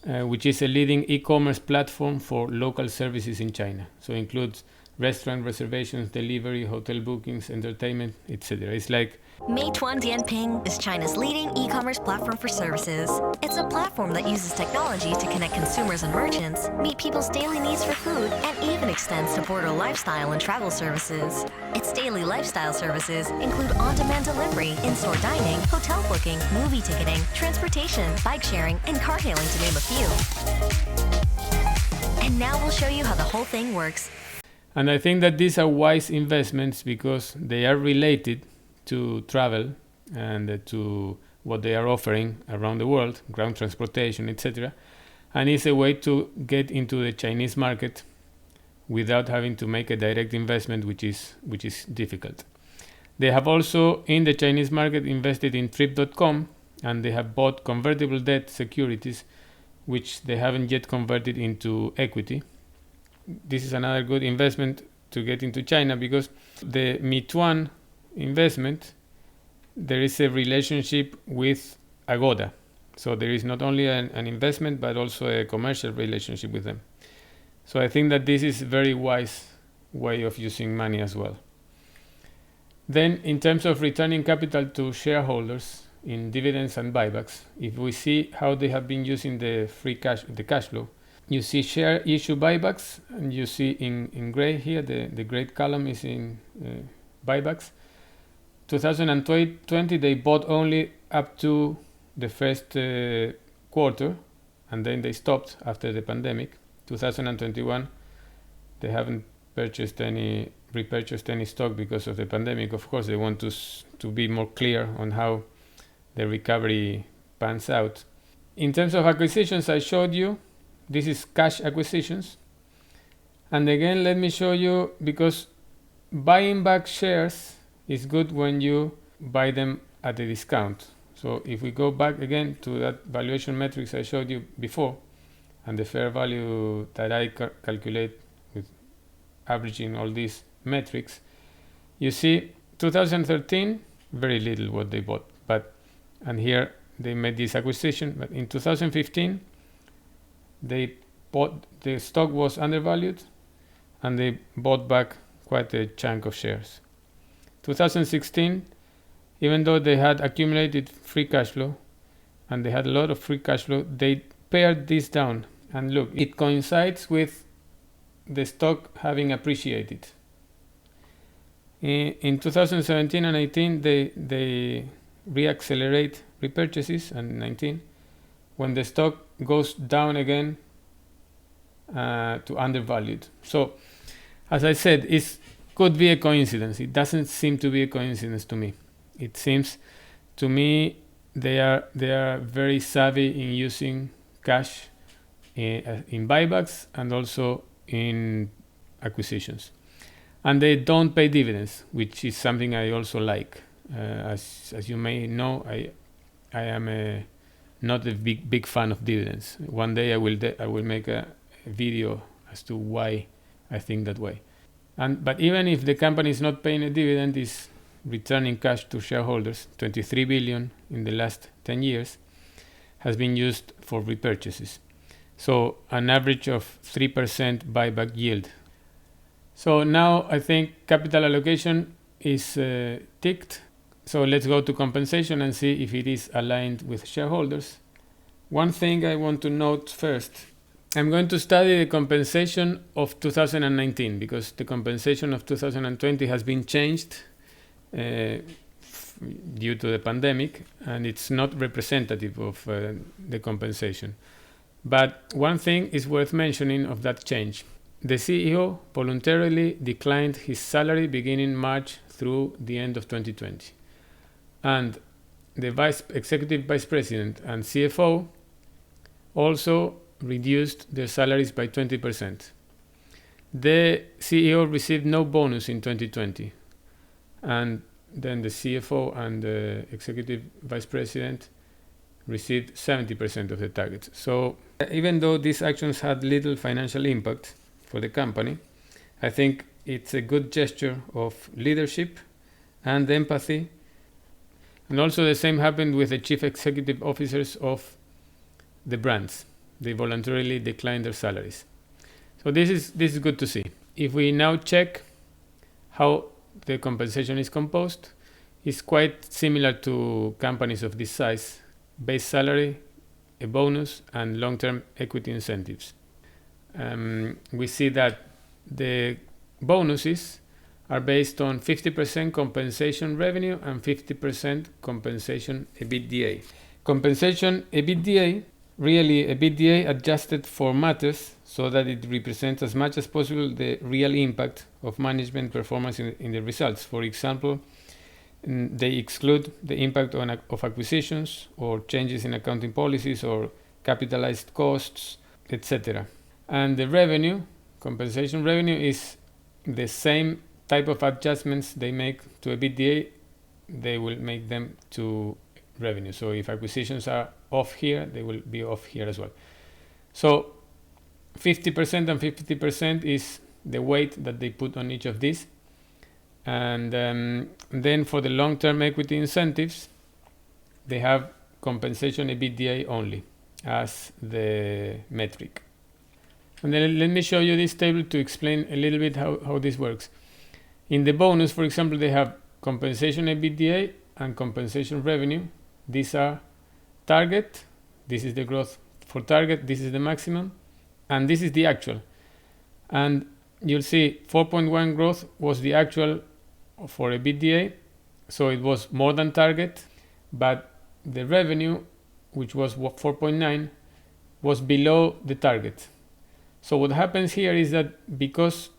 A: which is a leading e-commerce platform for local services in China. So it includes restaurant reservations, delivery, hotel bookings, entertainment, etc. It's like
E: Meituan Dianping is China's leading e-commerce platform for services. It's a platform that uses technology to connect consumers and merchants, meet people's daily needs for food, and even extends to border lifestyle and travel services. Its daily lifestyle services include on-demand delivery, in-store dining, hotel booking, movie ticketing, transportation, bike sharing, and car hailing, to name a few. And now we'll show you how the whole thing works.
A: And I think that these are wise investments because they are related to travel and to what they are offering around the world, ground transportation, etc. And it's a way to get into the Chinese market without having to make a direct investment, which is difficult. They have also in the Chinese market invested in Trip.com, and they have bought convertible debt securities, which they haven't yet converted into equity. This is another good investment to get into China because the Meituan investment, there is a relationship with Agoda. So there is not only an investment, but also a commercial relationship with them. So I think that this is a very wise way of using money as well. Then in terms of returning capital to shareholders in dividends and buybacks, if we see how they have been using the cash flow, you see share issue buybacks, and you see in gray here, the gray column is in buybacks. 2020, they bought only up to the first quarter, and then they stopped after the pandemic. 2021, they haven't repurchased any stock because of the pandemic. Of course, they want to be more clear on how the recovery pans out. In terms of acquisitions, I showed you, this is cash acquisitions. And again, let me show you, because buying back shares is good when you buy them at a discount. So if we go back again to that valuation metrics I showed you before, and the fair value that I calculate with averaging all these metrics, you see 2013, very little what they bought. And here they made this acquisition, but in 2015, the stock was undervalued, and they bought back quite a chunk of shares. 2016, even though they had accumulated free cash flow, and they had a lot of free cash flow, they pared this down. And look, it coincides with the stock having appreciated. In 2017 and 18, they reaccelerate repurchases, and 19, when the stock goes down again to undervalued. So, as I said, it could be a coincidence. It doesn't seem to be a coincidence to me. It seems to me they are very savvy in using cash in buybacks and also in acquisitions. And they don't pay dividends, which is something I also like. As you may know, I am not a big fan of dividends. One day I will make a video as to why I think that way. But even if the company is not paying a dividend, is returning cash to shareholders, 23 billion in the last 10 years, has been used for repurchases. So an average of 3% buyback yield. So now I think capital allocation is ticked. So let's go to compensation and see if it is aligned with shareholders. One thing I want to note first, I'm going to study the compensation of 2019 because the compensation of 2020 has been changed due to the pandemic, and it's not representative of the compensation. But one thing is worth mentioning of that change. The CEO voluntarily declined his salary beginning March through the end of 2020. And the executive vice president and CFO also reduced their salaries by 20%. The CEO received no bonus in 2020. And then the CFO and the executive vice president received 70% of the targets. So even though these actions had little financial impact for the company, I think it's a good gesture of leadership and empathy. And also the same happened with the chief executive officers of the brands. They voluntarily decline their salaries. So this is good to see. If we now check how the compensation is composed, it's quite similar to companies of this size: base salary, a bonus, and long-term equity incentives. We see that the bonuses are based on 50% compensation revenue and 50% compensation EBITDA. Compensation EBITDA, really EBITDA adjusted for matters so that it represents as much as possible the real impact of management performance in the results. For example, they exclude the impact of acquisitions or changes in accounting policies or capitalized costs, etc. And the revenue, compensation revenue, is the same type of adjustments they make to EBITDA, they will make them to revenue. So if acquisitions are off here, they will be off here as well. So 50% and 50% is the weight that they put on each of these. And then for the long-term equity incentives, they have compensation EBITDA only as the metric. And then let me show you this table to explain a little bit how this works. In the bonus, for example, they have compensation EBITDA and compensation revenue. These are target. This is the growth for target. This is the maximum. And this is the actual. And you'll see 4.1 growth was the actual for EBITDA. So it was more than target. But the revenue, which was 4.9, was below the target. So what happens here is that because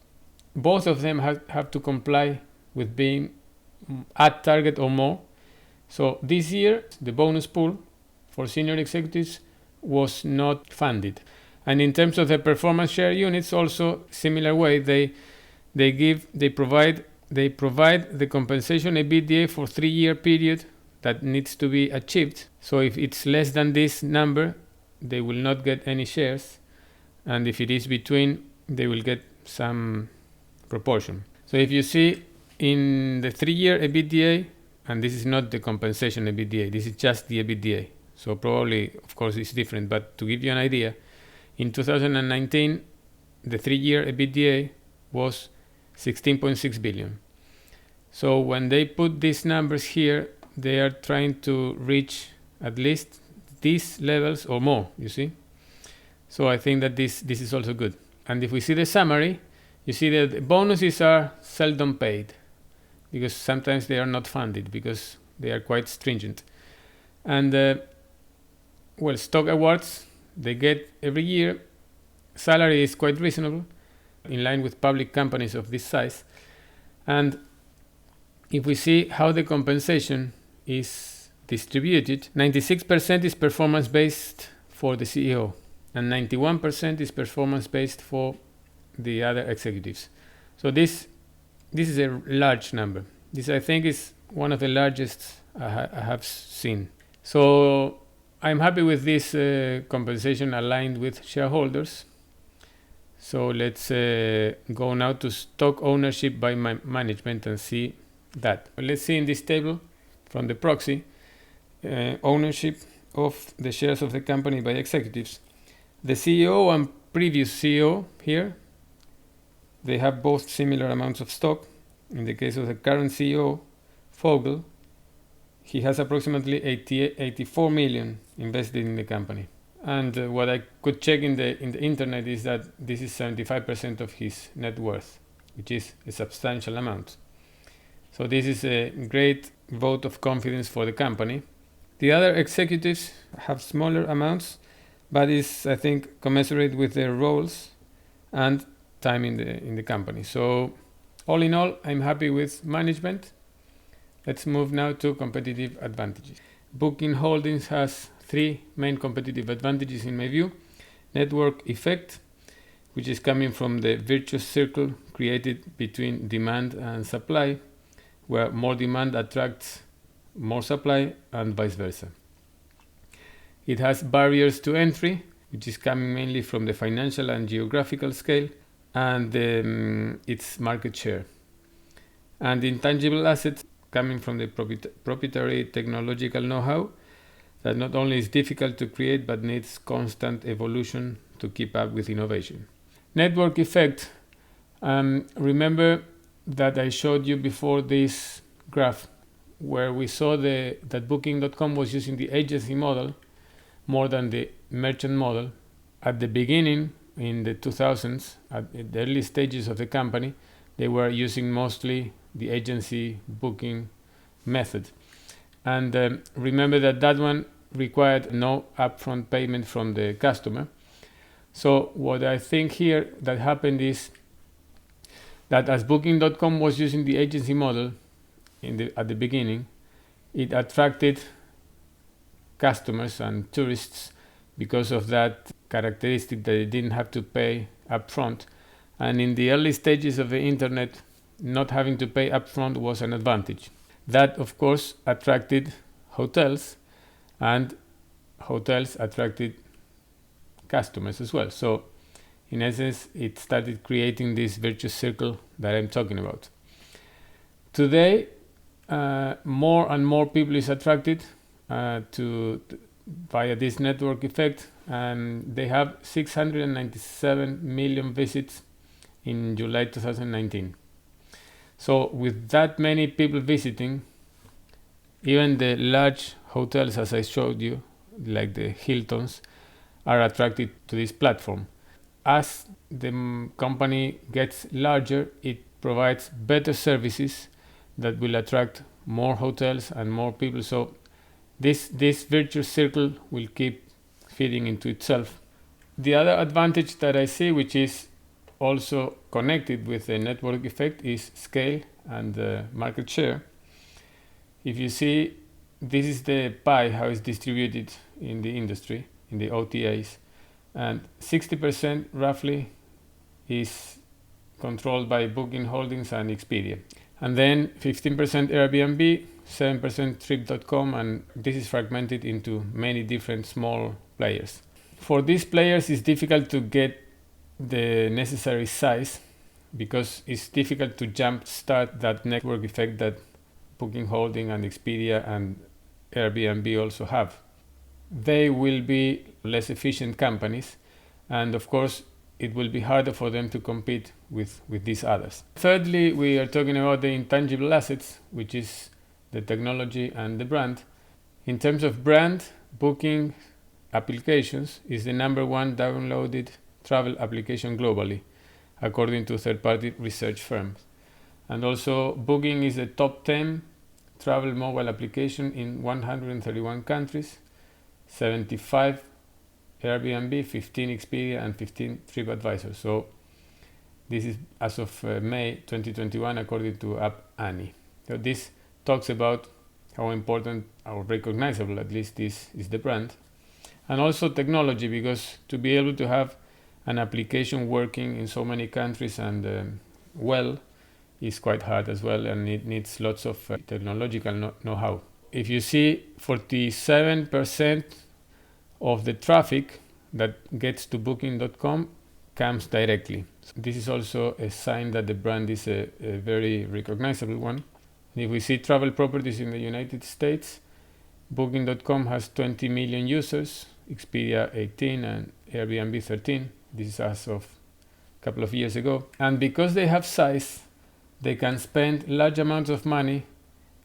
A: both of them have to comply with being at target or more. So this year, the bonus pool for senior executives was not funded. And in terms of the performance share units, also similar way, they provide the compensation EBITDA for 3-year period that needs to be achieved. So if it's less than this number, they will not get any shares. And if it is between, they will get some proportion. So if you see in the 3-year EBITDA, and this is not the compensation EBITDA, this is just the EBITDA. So probably, of course, it's different, but to give you an idea, in 2019, the 3-year EBITDA was 16.6 billion. So when they put these numbers here, they are trying to reach at least these levels or more, you see. So I think that this is also good. And if we see the summary, you see that the bonuses are seldom paid because sometimes they are not funded because they are quite stringent. And stock awards, they get every year. Salary is quite reasonable, in line with public companies of this size. And if we see how the compensation is distributed, 96% is performance-based for the CEO, and 91% is performance-based for the other executives. So this is a large number. This, I think, is one of the largest I have seen. So I'm happy with this compensation aligned with shareholders. So let's go now to stock ownership by management and see that. Let's see in this table from the proxy ownership of the shares of the company by executives. The CEO and previous CEO here, they have both similar amounts of stock. In the case of the current CEO, Fogel, he has approximately 84 million invested in the company. And what I could check in the internet is that this is 75% of his net worth, which is a substantial amount. So this is a great vote of confidence for the company. The other executives have smaller amounts, but is, I think, commensurate with their roles and time in the company. So all in all, I'm happy with management. Let's move now to competitive advantages. Booking Holdings has 3 main competitive advantages in my view. Network effect, which is coming from the virtuous circle created between demand and supply, where more demand attracts more supply and vice versa. It has barriers to entry, which is coming mainly from the financial and geographical scale, and its market share. And intangible assets coming from the proprietary technological know-how that not only is difficult to create but needs constant evolution to keep up with innovation. Network effect. Remember that I showed you before this graph where we saw that Booking.com was using the agency model more than the merchant model. At the beginning, in the 2000s, at the early stages of the company, they were using mostly the agency booking method. And remember that one required no upfront payment from the customer. So what I think here that happened is that as Booking.com was using the agency model at the beginning, it attracted customers and tourists because of that characteristic that they didn't have to pay upfront. And in the early stages of the internet, not having to pay upfront was an advantage. That, of course, attracted hotels, and hotels attracted customers as well. So, in essence, it started creating this virtuous circle that I'm talking about. Today, more and more people is attracted via this network effect, and they have 697 million visits in July 2019. So with that many people visiting, even the large hotels, as I showed you, like the Hiltons, are attracted to this platform. As the company gets larger, it provides better services that will attract more hotels and more people. So this virtuous circle will keep feeding into itself. The other advantage that I see, which is also connected with the network effect, is scale and market share. If you see, this is the pie, how it's distributed in the industry, in the OTAs, and 60% roughly is controlled by Booking Holdings and Expedia. And then 15% Airbnb, 7% Trip.com, and this is fragmented into many different small players. For these players, it's difficult to get the necessary size because it's difficult to jumpstart that network effect that Booking Holding and Expedia and Airbnb also have. They will be less efficient companies, and of course it will be harder for them to compete with these others. Thirdly, we are talking about the intangible assets, which is the technology and the brand. In terms of brand, Booking applications is the number one downloaded travel application globally, according to third-party research firms. And also, Booking is the top 10 travel mobile application in 131 countries, 75 Airbnb, 15 Expedia, and 15 TripAdvisor. So this is as of May 2021, according to App Annie. So this talks about how important or recognizable, at least, this is the brand. And also technology, because to be able to have an application working in so many countries and well is quite hard as well, and it needs lots of technological know-how. If you see, 47% of the traffic that gets to Booking.com comes directly. So this is also a sign that the brand is a very recognizable one. If we see travel properties in the United States, Booking.com has 20 million users, Expedia 18 and Airbnb 13. This is as of a couple of years ago. And because they have size, they can spend large amounts of money,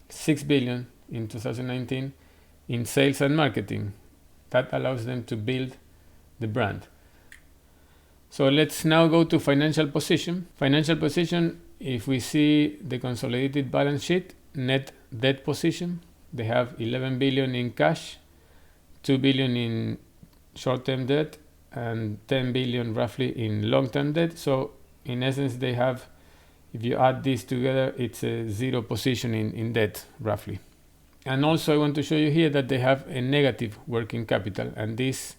A: 6 billion in 2019, in sales and marketing. That allows them to build the brand. So let's now go to financial position. Financial position, if we see the consolidated balance sheet, net debt position, they have 11 billion in cash, 2 billion in short-term debt, and 10 billion roughly in long-term debt. So in essence, they have, if you add these together, it's a zero position in debt roughly. And also I want to show you here that they have a negative working capital, and this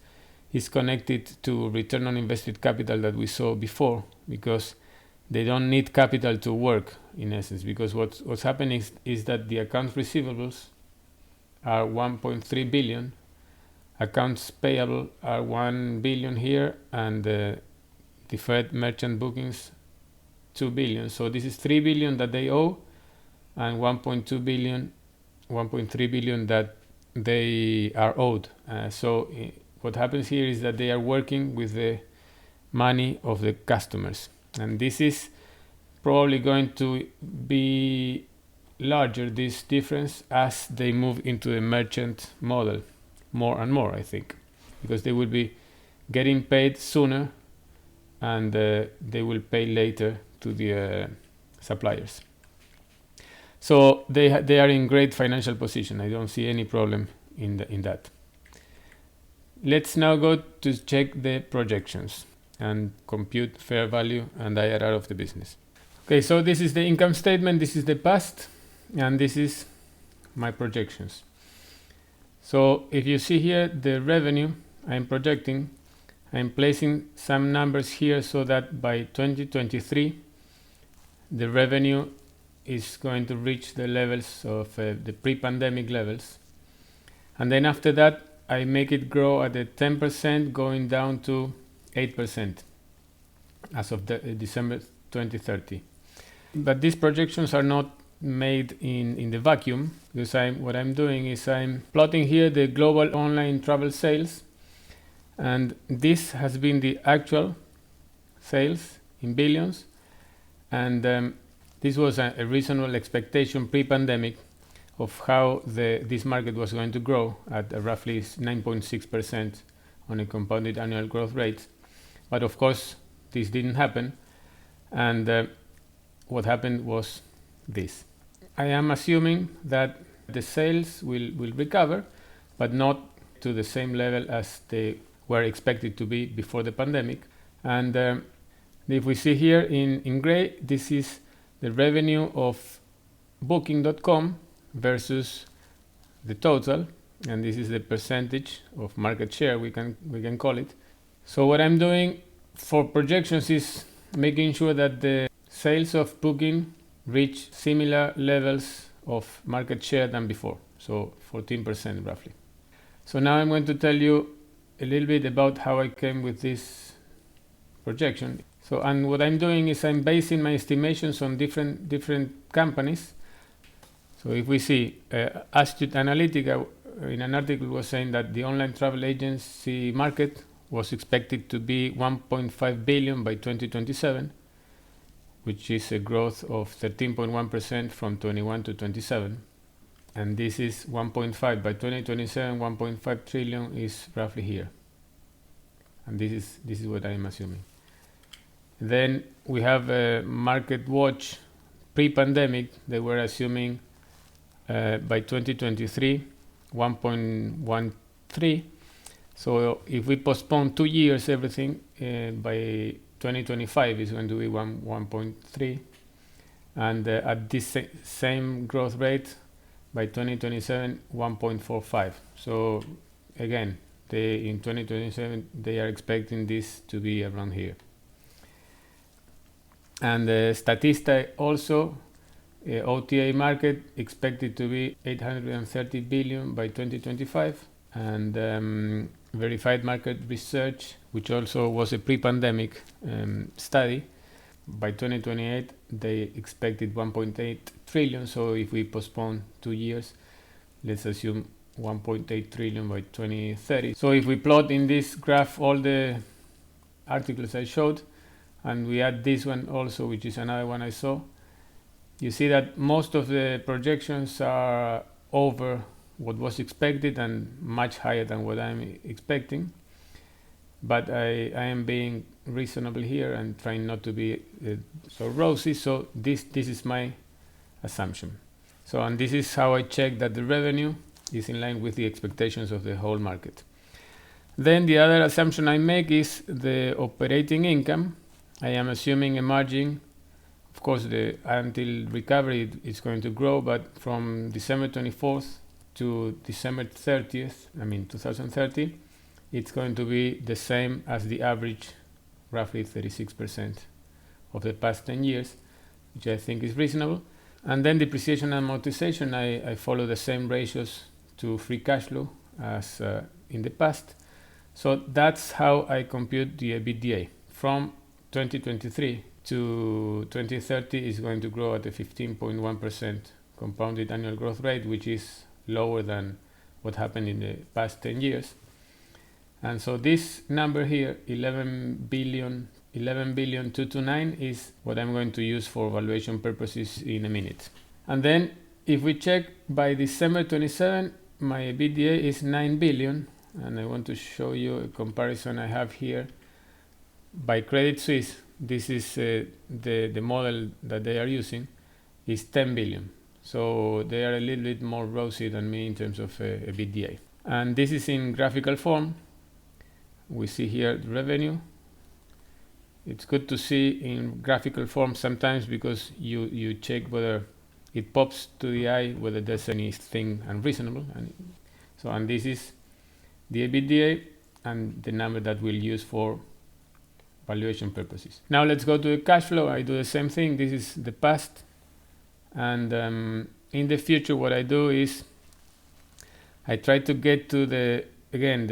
A: is connected to return on invested capital that we saw before, because they don't need capital to work in essence, because what's happening is that the accounts receivables are 1.3 billion, accounts payable are 1 billion here, and deferred merchant bookings 2 billion. So this is 3 billion that they owe, and 1.2 billion, 1.3 billion that they are owed. What happens here is that they are working with the money of the customers, and this is probably going to be larger, this difference, as they move into the merchant model more and more, I think, because they will be getting paid sooner and they will pay later to the suppliers. So they are in great financial position. I don't see any problem in that. Let's now go to check the projections and compute fair value and IRR of the business. Okay, so this is the income statement, this is the past, and this is my projections. So if you see here the revenue I'm projecting, I'm placing some numbers here so that by 2023 the revenue is going to reach the levels of the pre-pandemic levels, and then after that I make it grow at a 10% going down to 8% as of December 2030. But these projections are not made in the vacuum, because what I'm doing is I'm plotting here the global online travel sales, and this has been the actual sales in billions, and this was a reasonable expectation pre-pandemic of how this market was going to grow at roughly 9.6% on a compounded annual growth rate. But of course this didn't happen, and what happened was this. I am assuming that the sales will recover, but not to the same level as they were expected to be before the pandemic. And if we see here in gray, this is the revenue of Booking.com versus the total, and this is the percentage of market share, we can call it. So what I'm doing for projections is making sure that the sales of Booking reach similar levels of market share than before, so 14% roughly. So now I'm going to tell you a little bit about how I came with this projection. So, and what I'm doing is I'm basing my estimations on different companies. So if we see Astute Analytica in an article was saying that the online travel agency market was expected to be 1.5 billion by 2027, which is a growth of 13.1% from 21 to 27. And this is 1.5 by 2027, 1.5 trillion is roughly here. And this is what I am assuming. Then we have Market Watch pre-pandemic. They were assuming by 2023 1.13. So if we postpone 2 years everything, by 2025 is going to be 1.3, and at this same growth rate by 2027 1.45. So again, in 2027 they are expecting this to be around here. And Statista also, OTA market expected to be 830 billion by 2025, and Verified Market Research, which also was a pre-pandemic study, by 2028 they expected 1.8 trillion. So if we postpone 2 years, let's assume 1.8 trillion by 2030. So if we plot in this graph all the articles I showed, and we add this one also, which is another one I saw, you see that most of the projections are over what was expected and much higher than what I'm expecting. But I am being reasonable here and trying not to be so rosy. So this is my assumption. So, and this is how I check that the revenue is in line with the expectations of the whole market. Then the other assumption I make is the operating income. I am assuming a margin. Of course, until recovery it's going to grow, but from December 24th to December 30th, 2030, it's going to be the same as the average, roughly 36% of the past 10 years, which I think is reasonable. And then depreciation and amortization, I follow the same ratios to free cash flow as in the past. So that's how I compute the EBITDA. From 2023 to 2030 is going to grow at a 15.1% compounded annual growth rate, which is lower than what happened in the past 10 years. And so this number here, 11,229, is what I'm going to use for valuation purposes in a minute. And then if we check by December 27, my EBITDA is 9 billion. And I want to show you a comparison I have here. By Credit Suisse, this is the model that they are using, is 10 billion. So they are a little bit more rosy than me in terms of EBITDA. And this is in graphical form. We see here the revenue. It's good to see in graphical form sometimes because you check whether it pops to the eye, whether there's anything unreasonable. And this is the EBITDA and the number that we'll use for valuation purposes. Now let's go to the cash flow. I do the same thing. This is the past. And in the future, what I do is I try to get to the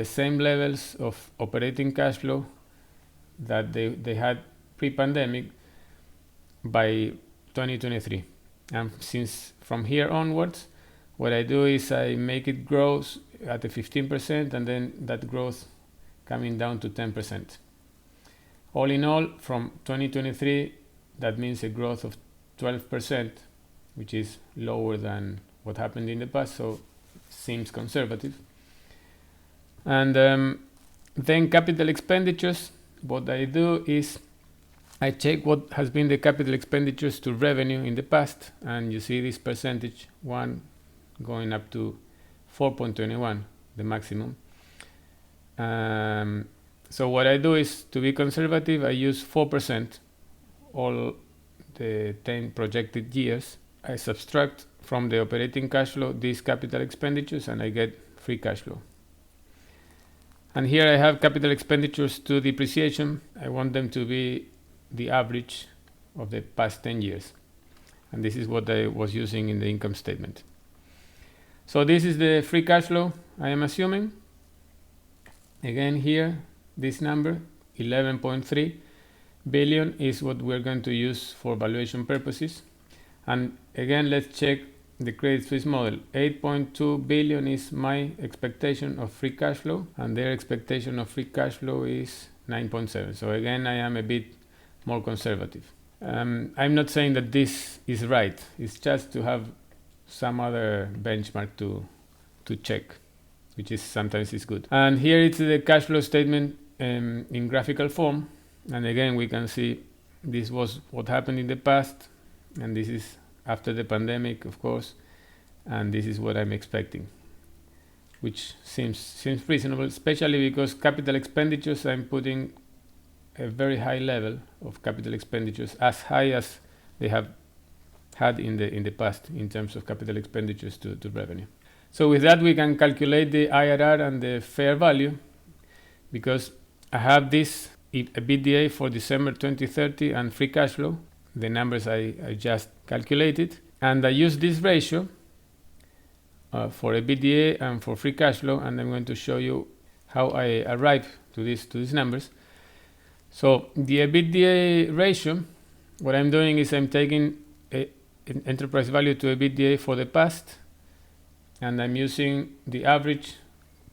A: same levels of operating cash flow that they had pre-pandemic by 2023. And since from here onwards, what I do is I make it grow at a 15% and then that growth coming down to 10%. All in all, from 2023, that means a growth of 12%, which is lower than what happened in the past, so seems conservative. And then capital expenditures, what I do is I check what has been the capital expenditures to revenue in the past, and you see this percentage, 1 going up to 4.21, the maximum. So what I do is, to be conservative, I use 4% all the 10 projected years. I subtract from the operating cash flow these capital expenditures and I get free cash flow. And here I have capital expenditures to depreciation. I want them to be the average of the past 10 years. And this is what I was using in the income statement. So this is the free cash flow I am assuming. Again here, this number, 11.3 billion, is what we're going to use for valuation purposes. And again, let's check the Credit Suisse model. 8.2 billion is my expectation of free cash flow, and their expectation of free cash flow is 9.7. So again, I am a bit more conservative. I'm not saying that this is right. It's just to have some other benchmark to check, which is sometimes is good. And here it's the cash flow statement in graphical form. And again, we can see this was what happened in the past, and this is after the pandemic, of course, and this is what I'm expecting, which seems reasonable, especially because capital expenditures, I'm putting a very high level of capital expenditures, as high as they have had in the past in terms of capital expenditures to revenue. So with that, we can calculate the IRR and the fair value, because I have this EBITDA for December 2030 and free cash flow, the numbers I just calculated, and I use this ratio for EBITDA and for free cash flow, and I'm going to show you how I arrive to these numbers. So the EBITDA ratio, what I'm doing is I'm taking an enterprise value to EBITDA for the past, and I'm using the average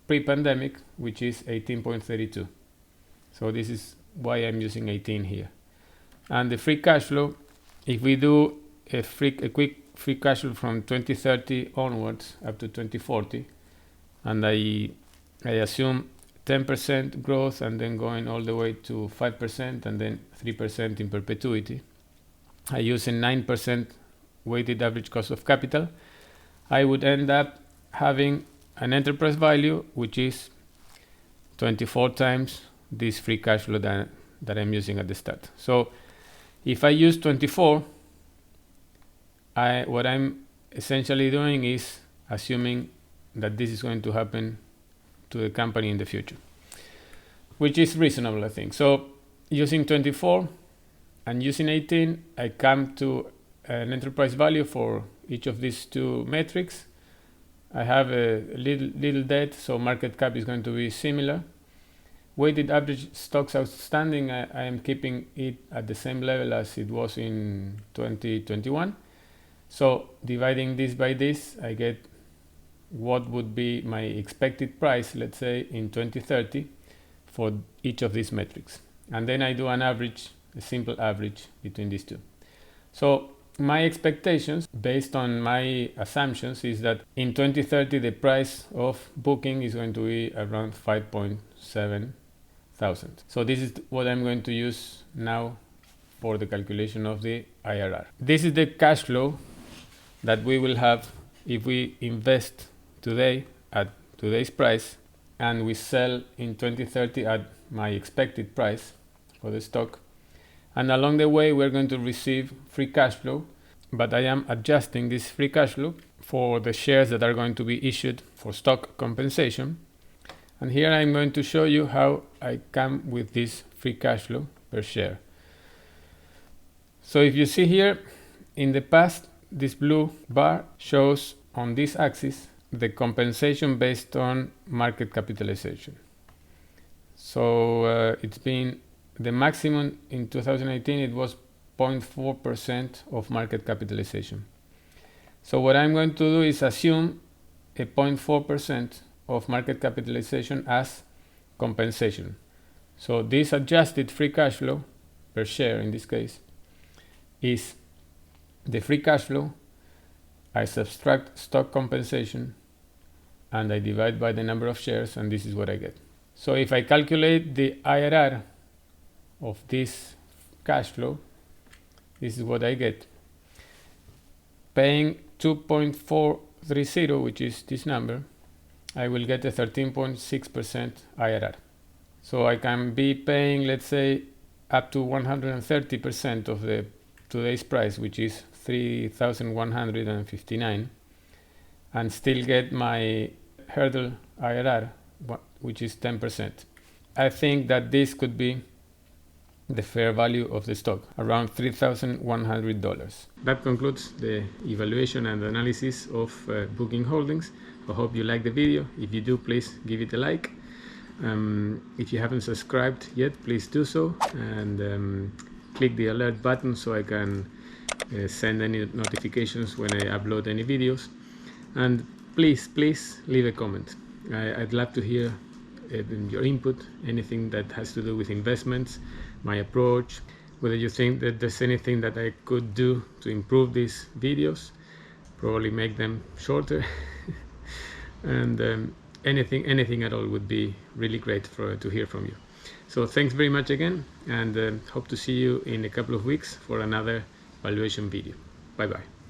A: pre-pandemic, which is 18.32. So this is why I'm using 18 here. And the free cash flow, if we do a quick free cash flow from 2030 onwards up to 2040, and I assume 10% growth and then going all the way to 5% and then 3% in perpetuity, I use a 9% weighted average cost of capital, I would end up having an enterprise value which is 24 times this free cash flow that I'm using at the start. So if I use 24, what I'm essentially doing is assuming that this is going to happen to the company in the future, which is reasonable, I think. So using 24 and using 18, I come to an enterprise value for each of these two metrics. I have a little debt, so market cap is going to be similar. Weighted average stocks outstanding, I am keeping it at the same level as it was in 2021. So dividing this by this, I get what would be my expected price, let's say in 2030, for each of these metrics. And then I do an average, a simple average between these two. So my expectations based on my assumptions is that in 2030 the price of booking is going to be around 5.7 thousand. So this is what I'm going to use now for the calculation of the IRR. This is the cash flow that we will have if we invest today at today's price and we sell in 2030 at my expected price for the stock. And along the way we're going to receive free cash flow, but I am adjusting this free cash flow for the shares that are going to be issued for stock compensation. And here I'm going to show you how I come with this free cash flow per share. So if you see here, in the past, this blue bar shows on this axis the compensation based on market capitalization. So it's been the maximum in 2018, it was 0.4% of market capitalization. So what I'm going to do is assume a 0.4% of market capitalization as compensation. So this adjusted free cash flow per share in this case is the free cash flow, I subtract stock compensation, and I divide by the number of shares, and this is what I get. So if I calculate the IRR of this cash flow, this is what I get. Paying 2.430, which is this number, I will get a 13.6% IRR. So I can be paying, let's say, up to 130% of the today's price, which is 3,159, and still get my hurdle IRR, which is 10%. I think that this could be the fair value of the stock, around $3,100. That concludes the evaluation and analysis of Booking Holdings. I hope you like the video. If you do, please give it a like. If you haven't subscribed yet, please do so, and click the alert button so I can send any notifications when I upload any videos. And please leave a comment. I'd love to hear your input, anything that has to do with investments, my approach, whether you think that there's anything that I could do to improve these videos, probably make them shorter, and anything at all would be really great to hear from you. So thanks very much again, and hope to see you in a couple of weeks for another valuation video. Bye bye.